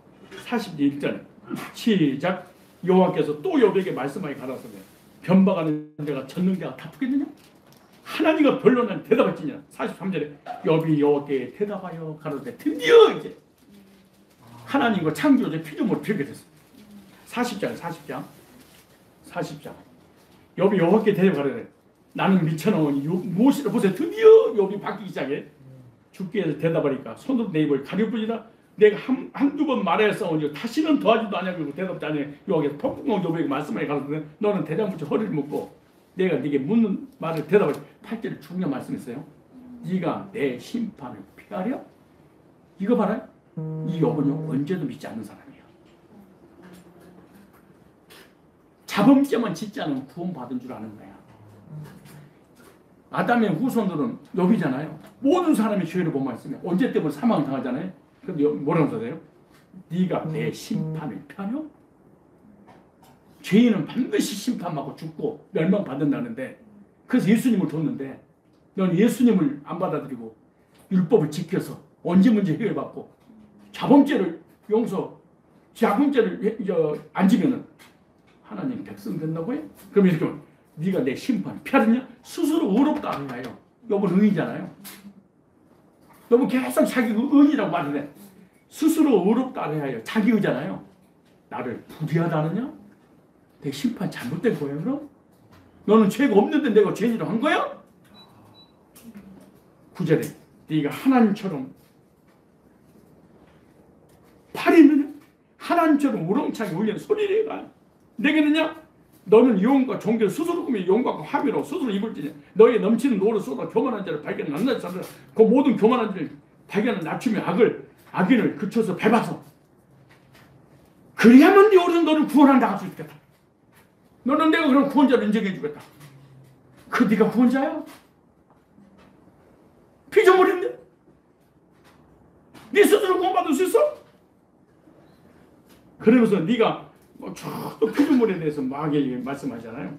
41절 시작. 여호와께서 또 욥에게 말씀하여 가라사대 변박하는 자가 전능자가 다투겠느냐? 하나님과 변론한 대답할지냐? 43절에 욥이 여호와께 대답하여 가라사대 드디어 이제 하나님과 창조주의 피조물을 피우게 됐어. 40장 욥이 여호와께 대답하라사대 나는 미쳐나오니 무엇이라 보세요. 드디어 욥이 바뀌기 시작해. 주께서 대답하니까 손으로 내 입을 가려보지라. 내가 한두 번 말하였사오니 다시는 더하지도 아니하고 대답도 아니하고 여호와께서 폭풍과 욥에게 말씀하여 가라사대 너는 대장부터 허리를 묶고 내가 네게 묻는 말을 대답하지. 8절에 중요한 말씀했어요. 네가 내 심판을 피하려? 이거 봐라. 이 욥은요 언제도 믿지 않는 사람이에요. 자범죄만 짓지 않으면 구원받은 줄 아는 거야. 아담의 후손들은 욥이잖아요. 모든 사람이 죄를 범하였으면 언제 때문에 사망을 당하잖아요. 근데 뭐라고 써요? 네가 내 심판을 펴려? 죄인은 반드시 심판받고 죽고 멸망받는다는데, 그래서 예수님을 줬는데 넌 예수님을 안 받아들이고 율법을 지켜서 언제 문제 해결받고 자범죄를 용서, 자범죄를 안 지면은 하나님 백성 된다고 해? 그럼 이렇게 하면 네가 내 심판 피하느냐? 스스로 의롭다 안 해요. 여러분 의인이잖아요. 너무 계속 자기 의인이라고 말을 해. 스스로 의롭다 안 해요. 자기 의잖아요. 나를 불의하다느냐? 내 심판 잘못된 거예요, 그럼? 너는 죄가 없는데 내가 죄인이라고 한 거야? 9절에 네가 하나님처럼 팔이 있느냐? 하나님처럼 우렁차게 울리는 소리를 해가 내게느냐? 너는 유언과 종교를 스스로 꾸며 용과 합의로 스스로 입을지니 너의 넘치는 노를 쏟아 교만한 자를 발견한 안날 자를 그 모든 교만한 자를 발견한 낮추며 악인을 그쳐서 밟아서 그리하면 네 오른 너를 구원한다 할 수 있겠다. 너는 내가 그럼 구원자를 인정해 주겠다. 그 네가 구원자야? 피조물인데? 네 스스로 구원받을 수 있어? 그러면서 네가 쭉 피조물에 대해서 막 말씀하잖아요.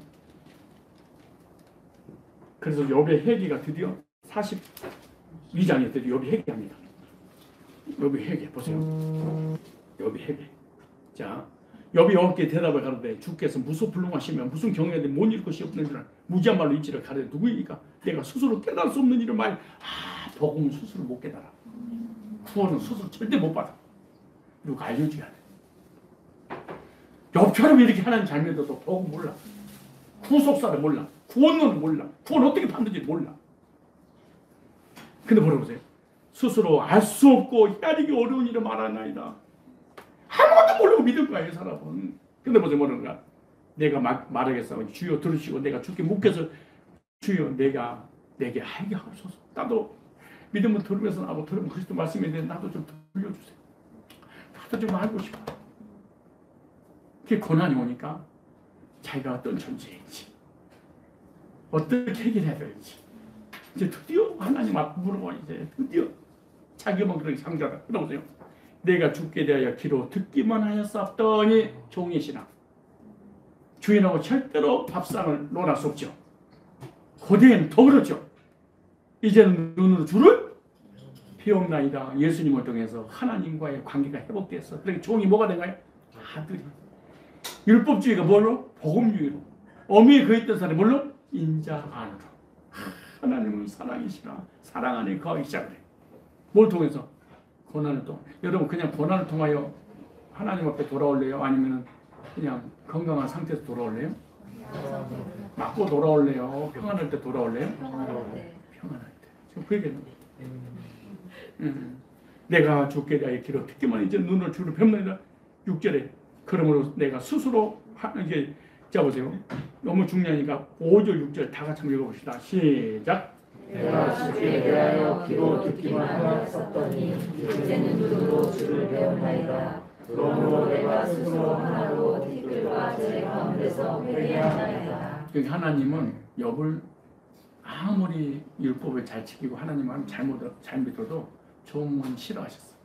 그래서 욥의 회개가 드디어 42장에 드디어 욥이 회개합니다. 욥이 회개 보세요. 욥이 회개. 자, 욥이 여호와께 대답을 가로되 주께서 무소불능하시면 무슨 경외에 못 이룰 것이 없는 줄 무지한 말로 있지를 가르되 누구이니까 내가 스스로 깨달을 수 없는 일을 말. 복음은 스스로 못 깨달아. 구원은 스스로 절대 못 받아. 누가 알려줘야 돼. 욥처럼 이렇게 하나님 잘 믿어도 복음 몰라. 구속사를 몰라. 구원론을 몰라. 구원 어떻게 받는지 몰라. 근데 뭐라고 보세요? 스스로 알 수 없고 헤아리기 어려운 일을 말하나이다. 아무것도 모르고 믿을 거야, 이 사람은. 근데 보세요, 뭐라는가? 내가 말하겠어. 주여 들으시고 내가 주께 묻겠어. 주여 내게 알게 하옵소서. 나도 믿음을 들으면서 나도 들으면 그리스도 말씀에 대해 나도 좀 들려주세요. 나도 좀 알고 싶어. 그 고난이 오니까 자기가 어떤 존재인지 어떻게 해결해야 될지 이제 드디어 하나님 앞에 물어봐. 이제 드디어 자기만 그렇게 상자다. 그러보세요. 내가 죽게 대하여 귀로 듣기만 하였사옵더니 종이시나 주인하고 절대로 밥상을 논할 수 없죠. 고대엔 더 그렇죠. 이제는 눈으로 주를 배웠나이다. 예수님을 통해서 하나님과의 관계가 회복됐어. 그러니까 종이 뭐가 된가요? 아들이. 율법주의가 뭘로? 복음주의로. 어미에 거했던 사람이 뭘로? 인자 안으로. 하나님은 사랑이시라. 사랑 안에 거하기 시작해. 뭘 통해서? 고난을 통해. 여러분 그냥 고난을 통하여 하나님 앞에 돌아올래요? 아니면 그냥 건강한 상태에서 돌아올래요? 맞고 돌아올래요? 평안할 때 돌아올래요? 평안할 때. 지금 그 얘기는 내가 죽게 대하여 귀로 듣기만 이제 눈을 주로 뵙나이다. 6절에 그러므로 내가 스스로 이게 자 보세요. 너무 중요하니까 5절 6절 다 같이 한번 읽어봅시다. 시작. 내가 주께 대하여 귀로 듣기만 하였었더니 이제는 눈으로 주를 배웠나이다. 그러므로 내가 스스로 하나로 티끌과 제 가운데서 회개하나이다. 여기 하나님은 욥을 아무리 율법을 잘 지키고 하나님은 잘 믿어도 종은 싫어하셨어요.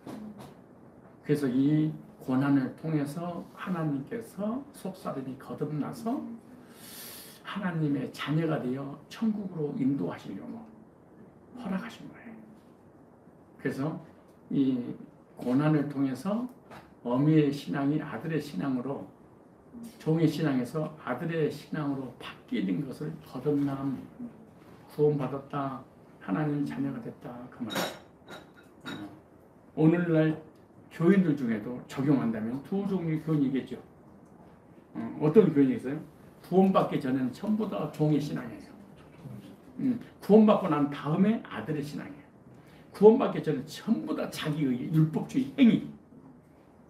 그래서 이 고난을 통해서 하나님께서 속사람이 거듭나서 하나님의 자녀가 되어 천국으로 인도하시려고 허락하신 거예요. 그래서 이 고난을 통해서 어미의 신앙이 아들의 신앙으로 종의 신앙에서 아들의 신앙으로 바뀌는 것을 거듭남 구원받았다. 하나님 자녀가 됐다. 그 말이에요. 오늘날 교인들 중에도 적용한다면 두 종류의 교인이겠죠. 어떤 교인이 있어요? 구원받기 전에는 전부 다 종의 신앙이에요. 구원받고 난 다음에 아들의 신앙이에요. 구원받기 전에 전부 다 자기의 율법주의 행위.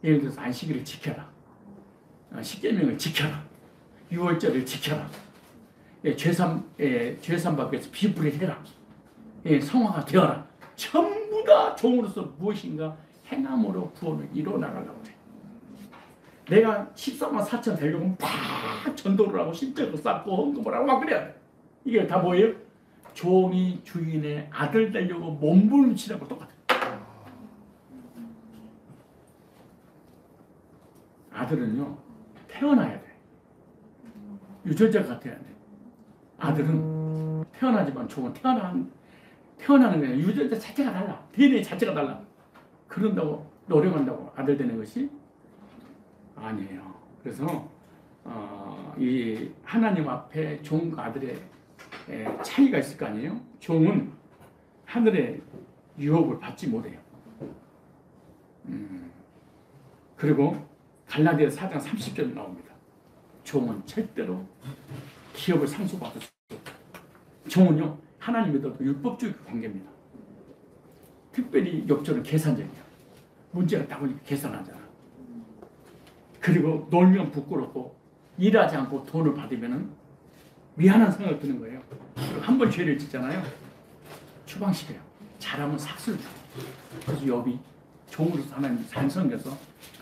예를 들어서 안식일을 지켜라. 십계명을 지켜라. 유월절을 지켜라. 죄산 받기 위해서 비불을 해라. 성화가 되어라. 전부 다 종으로서 무엇인가 행함으로 구원을 이뤄나가려고 해. 내가 14만 4천 되려고 막 전도를 하고 십자도 쌓고 헌금을 하고 막 그래야 돼. 이게 다 뭐예요? 종이 주인의 아들 되려고 몸부림치라고 똑같아. 아들은요 태어나야 돼. 유전자 같아야 돼. 아들은 태어나지만 종은 태어나는 거예요. 유전자 자체가 달라. DNA 자체가 달라. 그런다고 노력한다고 아들 되는 것이 아니에요. 그래서 이 하나님 앞에 종과 아들의 차이가 있을 거 아니에요. 종은 하늘의 유혹을 받지 못해요. 그리고 갈라디아서 4장 30절 나옵니다. 종은 절대로 기업을 상속받을 수 없다. 종은요, 하나님 믿어도 율법주의 관계입니다. 특별히 욥절은 계산적이야. 문제가 딱 오니까 계산하잖아. 그리고 놀면 부끄럽고 일하지 않고 돈을 받으면 미안한 생각이 드는 거예요. 한 번 죄를 짓잖아요. 추방시켜요. 잘하면 삭슬 주고. 그래서 욥이 종으로서 하나님 잘 섬겨서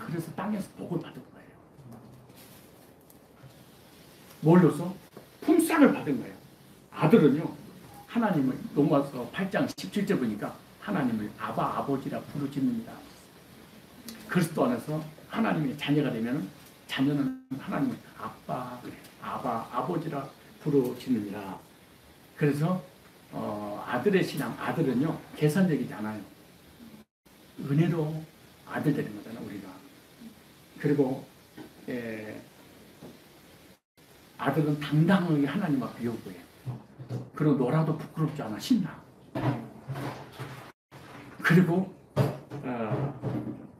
그래서 땅에서 복을 받은 거예요. 뭘로서? 품삯을 받은 거예요. 아들은요, 하나님을 로마서 8장 17절 보니까 하나님을 아바 아버지라 부르짖는다. 그리스도 안에서 하나님의 자녀가 되면 자녀는 하나님을 아빠, 아바, 아버지라 부르짖느니라. 그래서 아들의 신앙, 아들은요 계산적이지 않아요. 은혜로 아들 되는 거잖아요, 우리가. 그리고 아들은 당당하게 하나님 앞에 요구해요. 그리고 놀아도 부끄럽지 않아, 신나. 그리고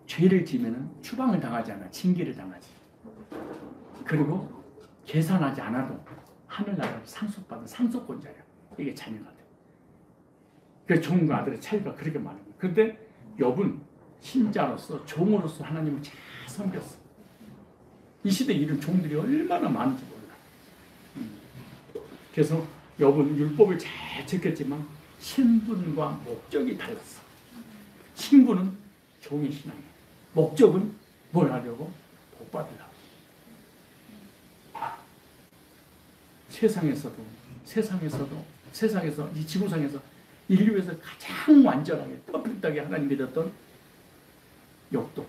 죄를 지면은 추방을 당하지 않아, 징계를 당하지. 그리고 계산하지 않아도 하늘나라를 상속받은 상속권자예요. 이게 자녀가 돼. 그 종과 아들의 차이가 그렇게 많은 거예요. 그런데 욥은 신자로서 종으로서 하나님을 잘 섬겼어. 이 시대 이런 종들이 얼마나 많은지 몰라. 그래서 욥은 율법을 잘 지켰지만 신분과 목적이 달랐어. 신분은 종의 신앙이에요. 목적은 뭘 하려고? 복 받으려고. 세상에서 이 지구상에서 인류에서 가장 완전하게 퍼펙트하게 하나님 믿었던 욥도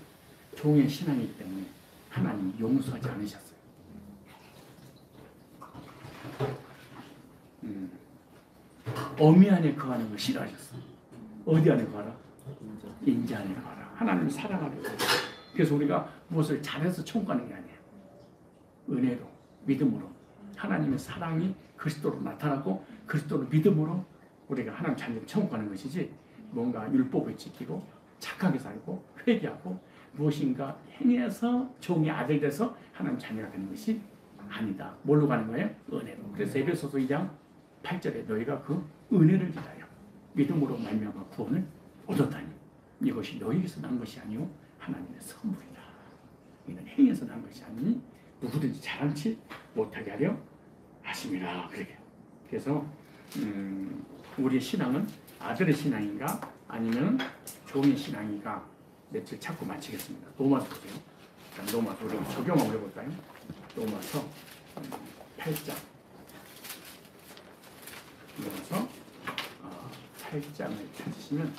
종의 신앙이기 때문에 하나님이 용서하지 않으셨어요. 어미 안에 거하는 걸 싫어하셨어. 어디 안에 거하라? 인자 안에 거하라. 하나님을 사랑하는 거예요. 그래서 우리가 무엇을 잘해서 청구하는 게 아니에요. 은혜로, 믿음으로 하나님의 사랑이 그리스도로 나타나고 그리스도로 믿음으로 우리가 하나님 자녀를 청구하는 것이지, 뭔가 율법을 지키고 착하게 살고 회개하고 무엇인가 행해서 종의 아들 돼서 하나님 자녀가 되는 것이 아니다. 뭘로 가는 거예요? 은혜로. 그래서 에베소서 2장 8절에 너희가 그 은혜를 기다려 믿음으로 말미암아 구원을 얻었다니 이것이 너희에게서 난 것이 아니오 하나님의 선물이다. 이는 행해서 난 것이 아니니 누구든지 자랑치 못하게 하려 하심이라. 그러게. 그래서 우리의 신앙은 아들의 신앙인가 아니면 종의 신앙인가 며칠 찾고 마치겠습니다. 로마서 보세요. 로마서 우리 적용 한번 해볼까요? 로마서 8장. 로마서 8장을 찾으시면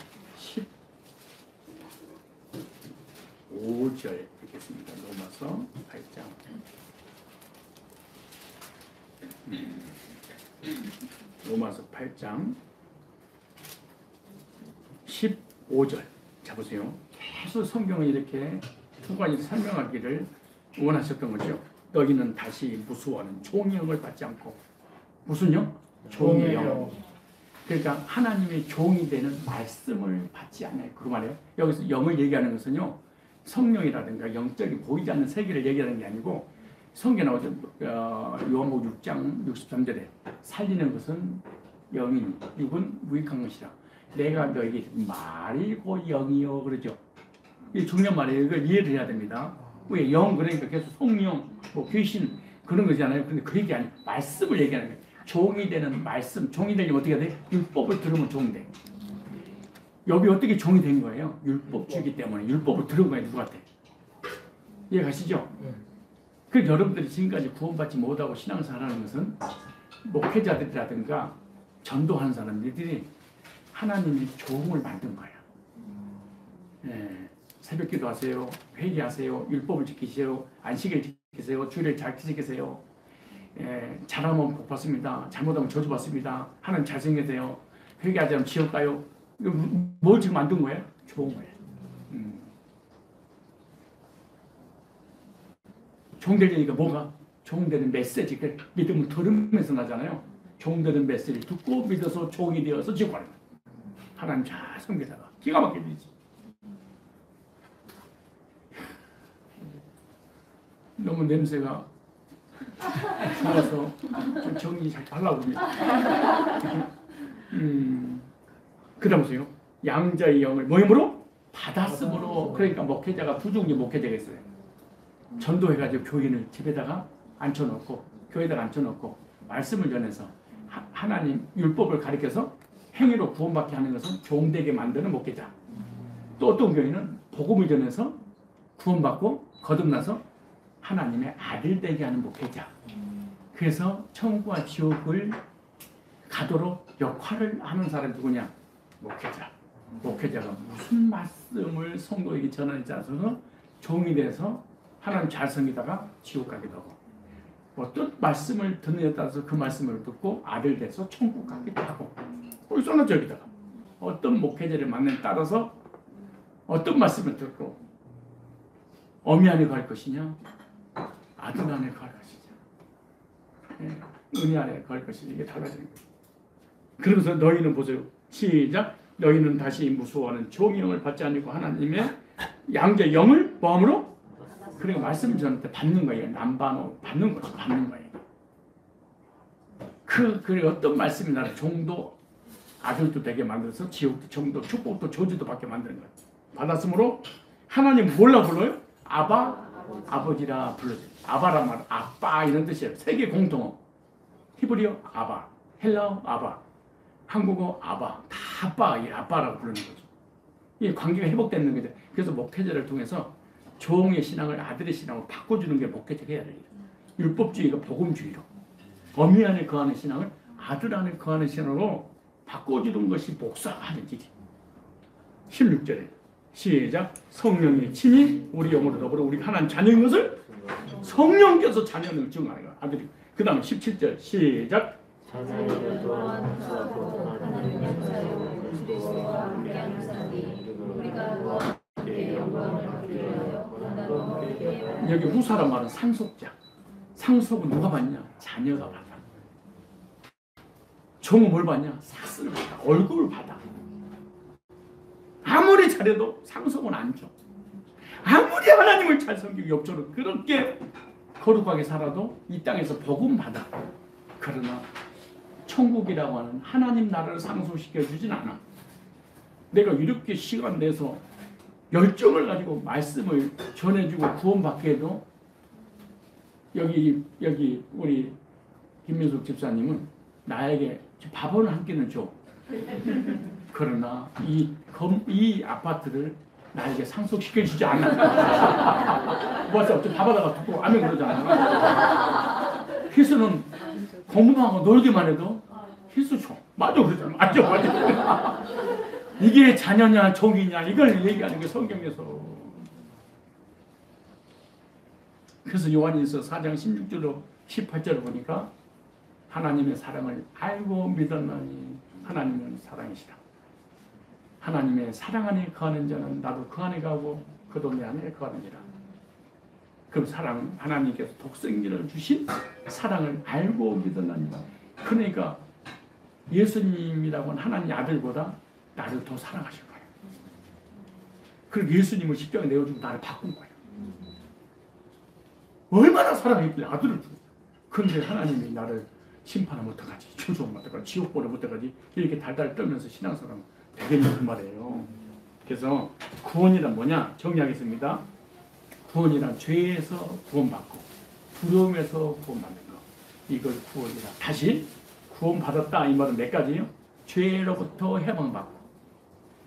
15절 읽겠습니다. 로마서 8장. 로마서 8장 15절. 자 보세요. 계속 성경은 이렇게 두 가지 설명하기를 원하셨던 거죠. 너희는 다시 무수와는 종의 영을 받지 않고 무슨 영? 종의 영. 그러니까 하나님의 종이 되는 말씀을 받지 않아요. 그 말이에요. 여기서 영을 얘기하는 것은요, 성령이라든가 영적인 보이지 않는 세계를 얘기하는 게 아니고, 성경 나오죠. 요한복음 6장 63절에 살리는 것은 영이니 육은 무익한 것이라. 내가 너에게 말이고 영이요 그러죠. 이게 중요한 말이에요. 이걸 이해를 해야 됩니다. 왜 영 그러니까 계속 성령, 뭐 귀신 그런 거잖아요. 근데 그 얘기 아니에요. 말씀을 얘기하는 거예요. 종이 되는 말씀. 종이 되려면 어떻게 돼? 율법을 들으면 종이 돼. 여기 어떻게 종이 된 거예요? 율법주의기 때문에 율법을 들은 거예요. 누구한테? 이해가시죠? 그 여러분들이 지금까지 구원받지 못하고 신앙생활하는 것은 목회자들이라든가 전도하는 사람들이 하나님이 종을 만든 거야. 새벽 기도하세요. 회개하세요. 율법을 지키세요. 안식을 지키세요. 주일을 잘 지키세요. 잘하면 복 받습니다. 잘못하면 저주 받습니다. 하나님 잘생기세요. 그렇게 하자면 지옥 가요. 뭘 지금 만든 거예요? 좋은 거예요. 종되니까 뭐가? 종되는 메시지, 그 믿음을 들으면서 나잖아요. 종되는 메시지 듣고 믿어서 종이 되어서 지옥 가는 거예요. 하나님 잘 섬기다가 기가 막히게 되지. 너무 냄새가 좋아서 좀 정리 잘 하려고 합니다. 그 다음에요. 양자의 영을 모임으로 받았으므로. 그러니까 목회자가 두 종류 목회자가 있어요. 전도해가지고 교인을 집에다가 앉혀놓고 교회에다가 앉혀놓고 말씀을 전해서 하나님 율법을 가르쳐서 행위로 구원받게 하는 것은 종되게 만드는 목회자. 또 어떤 교인은 복음을 전해서 구원받고 거듭나서 하나님의 아들 되게 하는 목회자. 그래서 천국과 지옥을 가도록 역할을 하는 사람이 누구냐? 목회자. 목회자가 무슨 말씀을 성도에게 전하는지 알아서 종이 돼서 하나님 잘 섬기다가 지옥 가기도 하고, 어떤 말씀을 듣느냐에 따라서 그 말씀을 듣고 아들 돼서 천국 가기도 하고, 거기 써놓죠. 여기다가 어떤 목회자를 만나에 따라서 어떤 말씀을 듣고 어미 안에 갈 것이냐, 아들 안에 갈 것이냐, 은혜 안에 갈 것이냐, 이게 달라지는 거예요. 그러면서 너희는 보세요. 시작. 너희는 다시 무수하는 종의 영을 받지 않고 하나님의 양자의 영을 뭐함으로? 그러니까 말씀 전할 때 받는 거예요. 남반호 받는 거죠. 받는 거예요. 그 어떤 말씀이 나를 종도 아들도 되게 만들어서 지옥도 정도 축복도 저주도 받게 만드는 거예요. 받았으므로 하나님 뭘라 불러요? 아바, 아버지라 불러요. 아바란 말, 아빠 이런 뜻이에요. 세계 공통어. 히브리어 아바, 헬라어 아바, 한국어 아바, 다 아빠라고 부르는 거죠. 이 관계가 회복되는 거죠. 그래서 목회자를 통해서 종의 신앙을 아들의 신앙으로 바꿔주는 게 목회자가 해야 돼요. 율법주의가 복음주의로, 어미 안에 거하는 신앙을 아들 안에 거하는 신앙으로 바꿔주는 것이 목사하는 길이. 16절에 시작. 성령의 친히 우리 영으로 더불어 우리가 하나님 자녀인 것을 성령께서 자녀를 증언하는 거야. 아들이. 그 다음 17절 시작. 자녀를 또한 하나님 영자요 그리스도와 함께하는 사람이 우리가 그와 함께 영광을 받기 위하여 고난도 여기 후사란 말은 상속자. 상속은 누가 받냐? 자녀가 받아. 종은 뭘 받냐? 삭스를 받아. 얼굴을 받아. 아무리 잘해도 상속은 안 줘. 아무리 하나님을 잘 섬기고 욕처럼 그렇게 거룩하게 살아도 이 땅에서 복음 받아. 그러나 천국이라고 하는 하나님 나라를 상속시켜 주진 않아. 내가 이렇게 시간 내서 열정을 가지고 말씀을 전해주고 구원받게 해도 여기 우리 김민숙 집사님은 나에게 밥을 한 끼는 줘. 그러나 이 아파트를 나에게 상속시켜주지 않아. 뭐하세요? 밥 하다가 듣고 아멘 그러잖아. 희수는 공부하고 놀기만 해도 희수 줘. 맞아 그러잖아. 맞아. 이게 자녀냐 종이냐 이걸 얘기하는 게 성경에서. 그래서 요한일서 4장 16절로 18절을 보니까 하나님의 사랑을 알고 믿었나니 하나님은 사랑이시라. 하나님의 사랑 안에 거하는 자는 나도 그 안에 가고 그도 내 안에 거하느니라. 그럼 사랑, 하나님께서 독생자를 주신 사랑을 알고 믿었나니라. 그러니까 예수님이라고 하는 하나님 아들보다 나를 더 사랑하실 거예요. 그리고 예수님을 십자가에 내어주고 나를 바꾼 거예요. 얼마나 사랑했길래 아들을 주고. 그런데 하나님이 나를 심판하면 어떡하지? 저주하면 어떡하지? 지옥 보내면 어떡하지? 이렇게 달달 떨면서 신앙생활 되겠냐 그 말이에요. 그래서 구원이란 뭐냐? 정리하겠습니다. 구원이란 죄에서 구원받고 두려움에서 구원받는 거. 이걸 구원이라. 다시 구원받았다 이 말은 몇 가지요? 죄로부터 해방받고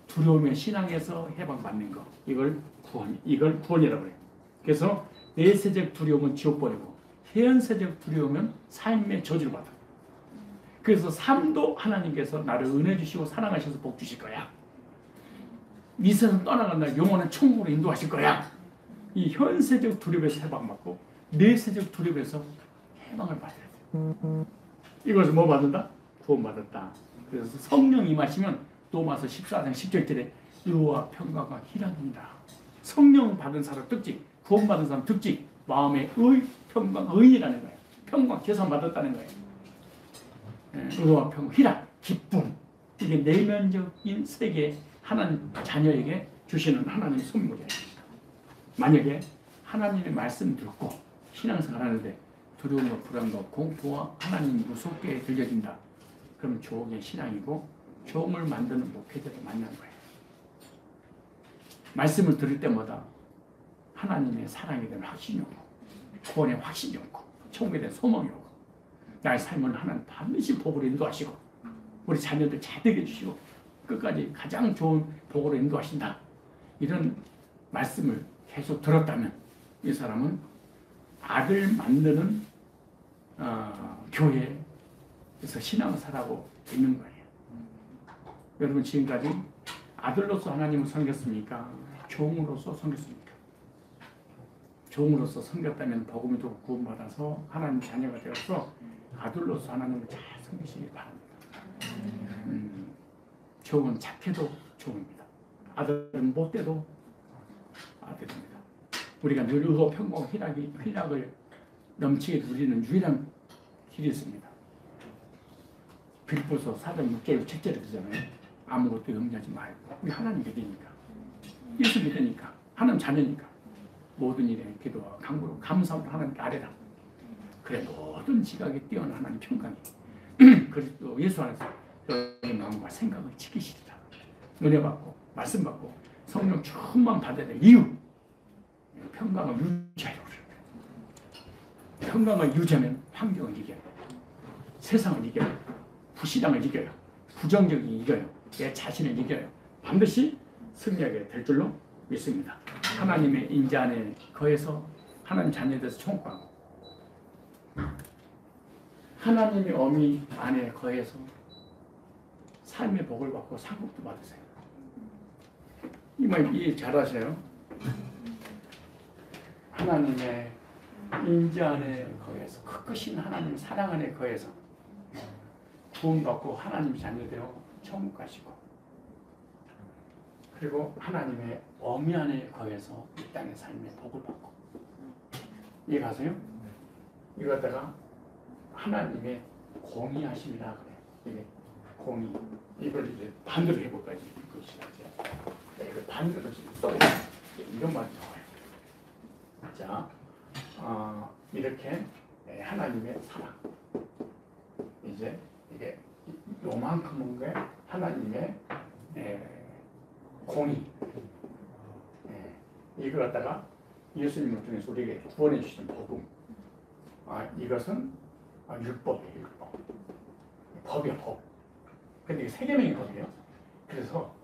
두려움의 신앙에서 해방받는 거. 이걸 구원이라고 해요. 그래서 내세적 두려움은 지옥 보내고 현세적 두려움은 삶의 저주를 받아. 그래서 삶도 하나님께서 나를 은혜 주시고 사랑하셔서 복 주실 거야. 이 세상 떠나간 날 영원한 천국으로 인도하실 거야. 이 현세적 두려움에서 해방받고 내세적 두려움에서 해방을 받아야 돼. 이것을 뭐 받는다? 구원받았다. 그래서 성령 임하시면 로마서 14장 17절에 의와 평강과 희락입니다. 성령 받은 사람 특징, 구원받은 사람 특징, 마음의 의, 평강, 의인이라는 거예요. 평강, 개선받았다는 거예요. 의와 평강, 희락, 기쁨. 이게 내면적인 세계 하나님 자녀에게 주시는 하나님의 선물이에요. 만약에 하나님의 말씀 듣고 신앙생활 하는데 두려움과 불안과 공포와 하나님 무섭게 들려진다. 그럼 종의 신앙이고 종을 만드는 목회자를 만난 거예요. 말씀을 들을 때마다 하나님의 사랑에 대한 확신이 오고 구원의 확신이 오고 천국에 대한 소망이 오고 나의 삶을 하나님 반드시 복으로 인도하시고 우리 자녀들 잘 되게 해주시고 끝까지 가장 좋은 복으로 인도하신다. 이런 말씀을 계속 들었다면 이 사람은 아들 만드는 교회에서 신앙생활하고 있는 거예요. 여러분 지금까지 아들로서 하나님을 섬겼습니까? 종으로서 섬겼습니까? 종으로서 섬겼다면 복음을 듣고 구원받아서 하나님 자녀가 되어서 아들로서 하나님을 잘 섬기시기 바랍니다. 종은 착해도 종입니다. 아들은 못돼도 아들입니다. 우리가 늘 의와 평강, 희락을 넘치게 누리는 유일한 길이 있습니다. 빌립보서 4장 6절 7절에 그러잖아요. 아무것도 염려하지 말고 우리 하나님 믿으니까 예수 믿으니까 하나님 자녀니까 모든 일에 기도와 간구로 감사함으로 하나님께 아뢰라. 그래 모든 지각에 뛰어난 하나님 평강이 그리스도 예수 안에서 여러분의 마음과 생각을 지키시리라. 은혜 받고 말씀 받고 성령 충만 받아야 될 이유 평강을 유지하려고 그래요. 평강을 유지하면 환경을 이겨요. 세상을 이겨요. 불신앙을 이겨요. 부정적인 이겨요. 내 자신을 이겨요. 반드시 승리하게 될 줄로 믿습니다. 하나님의 인자 안에 거해서 하나님 자녀에서 총과하고 하나님의 어미 안에 거해서 삶의 복을 받고 상급도 받으세요. 이 말 이해 잘하세요. 하나님의 인자 안에 거해서 크신 하나님 사랑 안에 거해서 구원받고 하나님 자녀되어 천국 가시고 그리고 하나님의 어미 안에 거해서 이 땅의 삶의 복을 받고 이해가세요? 이거 갖다가 하나님의 공의하심이라 그래요. 이게 공의. 이걸 이제 반대로 해볼까요? 이걸 반대로 써요. 이런 말이 나와요. 자, 이렇게 하나님의 사랑. 이제 이게 요만큼은 게 하나님의 공의. 이걸 갖다가 예수님을 통해서 우리에게 구원해 주시는 복음. 이것은 율법이에요. 율법. 법이야 법. 근데 이게 세계명의 법이에요. 그래서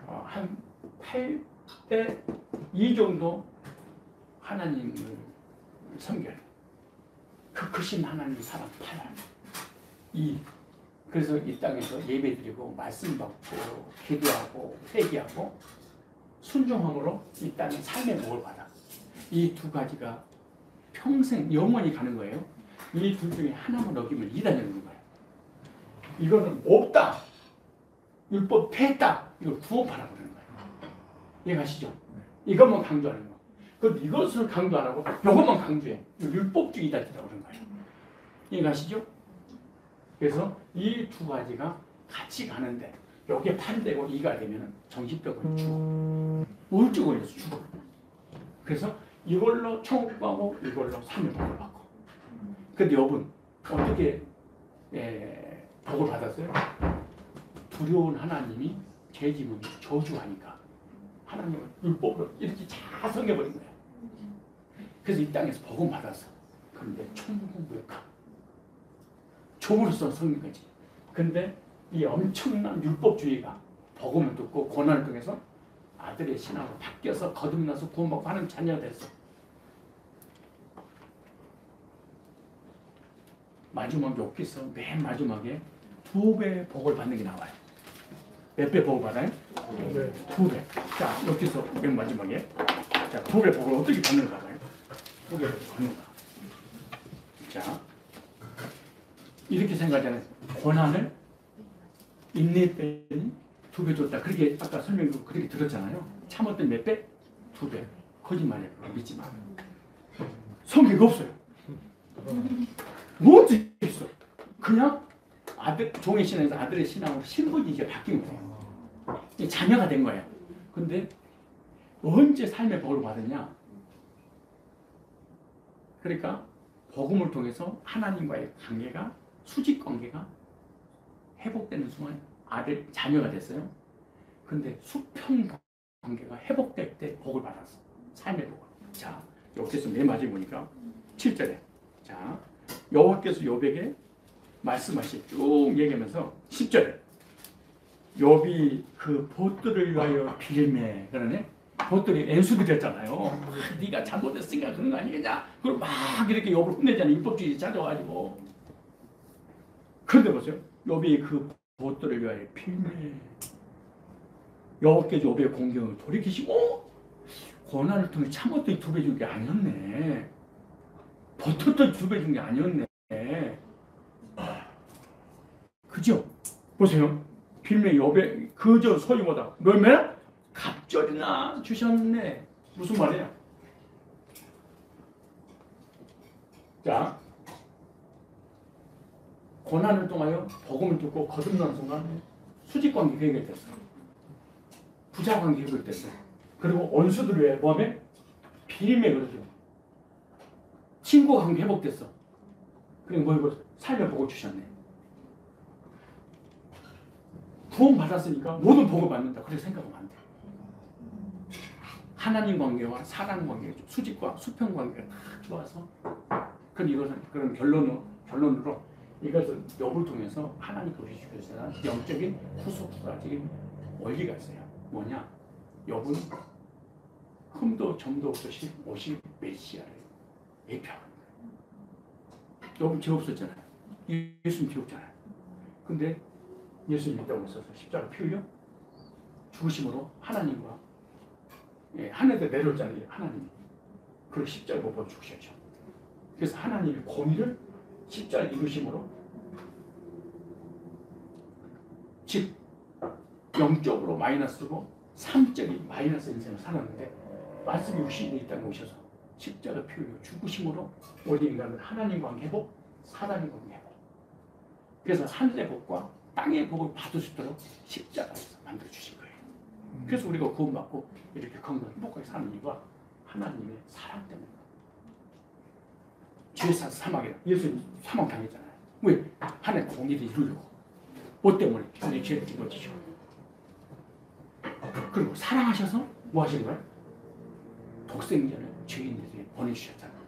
한 8대 2 정도 하나님을 섬겨요. 그 크신 하나님 사랑 8. 그래서 이 땅에서 예배드리고 말씀 받고 기도하고 회개하고 순종함으로 이 땅의 삶의 복을 받아. 이 두 가지가 평생 영원히 가는 거예요. 이 둘 중에 하나만 어기면 이단이라는 거예요. 이거는 없다. 율법 폐했다. 이걸 구원하라고 그러는 거예요. 이해가시죠? 이것만 강조하는 거. 그럼 이것을 강조 안 하고 이것만 강조해. 율법주의 이단이라고 그러는 거예요. 이해가시죠? 그래서 이 두 가지가 같이 가는데 여기에 8되고 2가 되면 정신병을 죽어. 우울증 걸려서 죽어. 그래서 이걸로 천국 가고 이걸로 삶의 복을 받고. 근데 여러분 어떻게 복을 받았어요? 두려운 하나님이 죄 지으면 저주하니까 하나님을 율법으로 이렇게 잘 섬겨버린 거예요. 그래서 이 땅에서 복은 받았어. 그런데 천국은 못 가. 종으로서 섬긴 거지. 근데 이 엄청난 율법주의가 복음을 듣고 고난을 통해서 아들의 신앙으로 바뀌어서 거듭나서 구원받고 하는 자녀가 됐어. 마지막 욥기서 맨 마지막에 2배의 복을 받는 게 나와요. 몇 배 복을 받아요? 2배. 자, 욥기서 맨 마지막에 자, 2배 복을 어떻게 받는가 봐요. 2배 복을 받는가. 자, 이렇게 생각하잖아요. 고난을 인내 빼니 2배 줬다. 그렇게 아까 설명도 그렇게 들었잖아요. 참았던 몇 배? 2배. 거짓말이에요. 믿지 마. 성경 없어요. 뭐 어떻게 있어? 그냥 아들, 종의 신앙에서 아들의 신앙으로 신분이 이제 바뀐 거예요. 자녀가 된 거예요. 근데 언제 삶의 복을 받았냐? 그러니까 복음을 통해서 하나님과의 관계가, 수직 관계가 회복되는 순간 아들, 자녀가 됐어요. 근데 수평 관계가 회복될 때 복을 받았어. 삶의 복을. 자, 여기서 맨 마지막에 보니까 7절에 자, 여호와께서 욥에게 말씀하시 쭉 얘기하면서 10절에 욥이 그 벗들을 위하여 빌매 그러네. 벗들이 엔수들이었잖아요. 네가 잘못했으니까 그런 거 아니겠냐. 그걸 막 이렇게 욥을 혼내잖아요. 입법주의 찾아가지고. 그런데 보세요. 욥이 그 벗들을 위하여 빌매. 여호와께서 욥의 공경을 돌이키시고 고난을 통해 참았더니 2배 준 게 아니었네. 버텼더니 2배 준 게 아니었네. 그죠? 보세요. 빌매 욥의 그저 소유보다 몇매? 갑절이나 주셨네. 무슨 말이에요? 자, 고난을 통하여 복음을 듣고 거듭난 순간 수직관계 해결됐어요. 부자관계 해결됐어요. 그리고 원수들 외에 뭐하면 빌매 그러죠. 친구관계 회복됐어. 그리고 뭐 삶의 복을 주셨네. 구원 받았으니까 모든 복을 받는다. 그렇게 생각하면 안 돼. 하나님 관계와 사람 관계, 수직과 수평 관계가 다 좋아서 그런 결론으로 이것을 욥을 통해서 하나님 보여주셔서 영적인 후속적인 원리가 있어요. 뭐냐? 욥은 흠도 점도 없이 오실 메시아를 예표하는 거예요. 욥은 죄 없었잖아요. 예수님 죄 없잖아요. 근데 예수님 믿다고 있어서 십자가 피 흘려 죽으심으로 하나님과 하늘에 내려오잖아요. 하나님이. 그걸 십자가 못 보고 죽으셨죠. 그래서 하나님의 공의를 십자가 이루심으로 즉 영적으로 마이너스고 삼적인 마이너스 인생을 살았는데 말씀이 육신에 있다는 오셔서 십자가 피 흘려 죽으심으로 우리 인간은 하나님과 관계 회복, 사람과 관계 회복. 그래서 하늘의 복과 땅의 복을 받을 수 있도록 십자가에서 만들어주신 거예요. 그래서 우리가 구원받고 이렇게 건강 행복하게 사는 이유가 하나님의 사랑 때문에. 죄사 사망이라 예수님 사망 당했잖아요. 왜? 하나님 공의를 이루려고. 뭐 때문에? 우리 죄를 짊어지죠. 그리고 사랑하셔서 뭐 하시는 거예요? 독생자를 죄인들에게 보내주셨잖아요.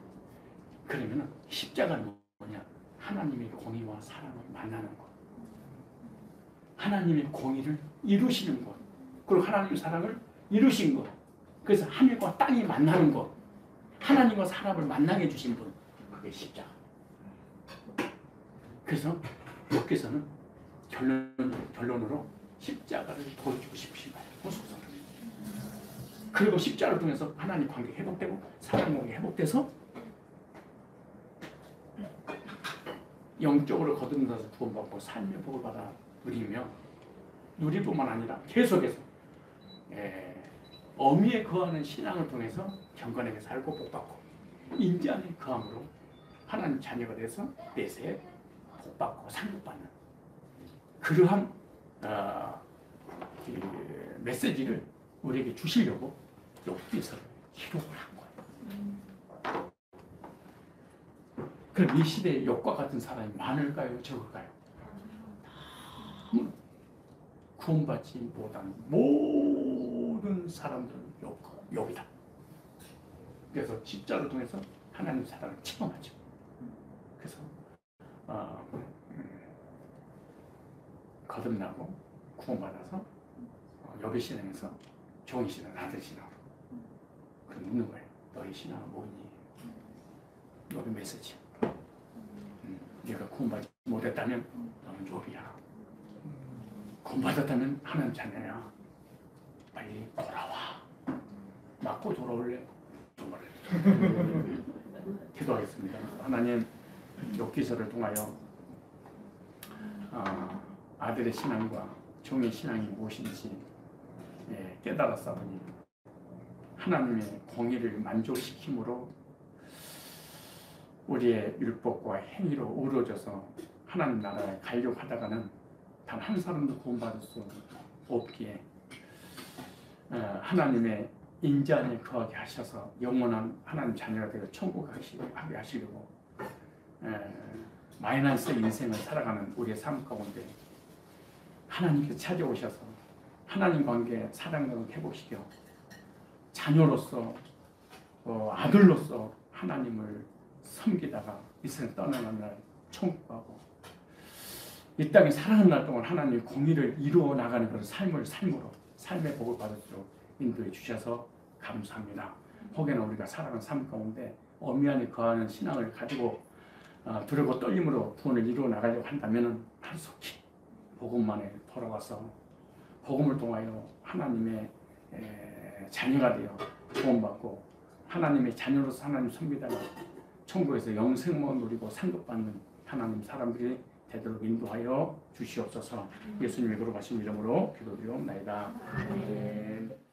그러면 십자가는 뭐냐? 하나님의 공의와 사랑을 만나는 것. 하나님의 공의를 이루시는 것. 그리고 하나님의 사랑을 이루신 것. 그래서 하늘과 땅이 만나는 것. 하나님과 사람을 만나게 해주신 분. 그게 십자가. 그래서 여기서는 결론으로 십자가를 보여주고 싶으신 거예요. 호소서는. 그리고 십자가를 통해서 하나님 관계 회복되고 사람 관계 회복돼서 영적으로 거듭나서 구원받고 삶의 복을 받아 누리며 누릴 뿐만 아니라 계속해서 어미에 거하는 신앙을 통해서 경건하게 살고 복받고 인지 안에 거함으로 하나님 자녀가 돼서 내세에 복받고 상급받는 그러한 메시지를 우리에게 주시려고 여기서 기록을 한 거예요. 그럼 이 시대에 욥과 같은 사람이 많을까요? 적을까요? 구원받지 못한 모든 사람들은 욥이다. 그래서 십자가를 통해서 하나님 사랑을 체험하죠. 그래서 거듭나고 구원받아서 욥의 신앙에서 종의 신앙, 아들 신앙으로 그럼 묻는 거예요. 너의 신앙은 뭐니? 욥의 메시지. 네가 구원받지 못했다면 너는 욥이야. 구원받았다면 하나님 자녀야. 빨리 돌아와. 맞고 돌아올래? 기도하겠습니다. 하나님, 욥기서를 통하여 아들의 신앙과 종의 신앙이 무엇인지 깨달았사오니 하나님의 공의를 만족시킴으로 우리의 율법과 행위로 어우러져서 하나님 나라에 가려고 하다가는 단 한 사람도 구원받을 수 없기에 하나님의 인자 안에 거하게 하셔서 영원한 하나님 자녀가 되어 천국 하게 하시려고 마이너스 인생을 살아가는 우리의 삶 가운데 하나님께 찾아오셔서 하나님 관계에 사랑을 회복시켜 자녀로서 아들로서 하나님을 섬기다가 이 세상 떠나는 날 천국 가고 이 땅에 살아가는 날 동안 하나님의 공의를 이루어 나가는 그런 삶으로 삶의 복을 받을수록 인도해 주셔서 감사합니다. 혹여나 우리가 살아가는 삶 가운데 어미 안에 거하는 신앙을 가지고 두렵고 떨림으로 구원을 이루어 나가려고 한다면 하루속히 복음만에 돌아와서 복음을 통하여 하나님의 자녀가 되어 구원받고 하나님의 자녀로서 하나님 섬기다가 천국에서 영생만 누리고 상급받는 하나님 사람들이 되도록 인도하여 주시옵소서. 예수님의 거룩하신 이름으로 기도드리옵나이다. 아멘.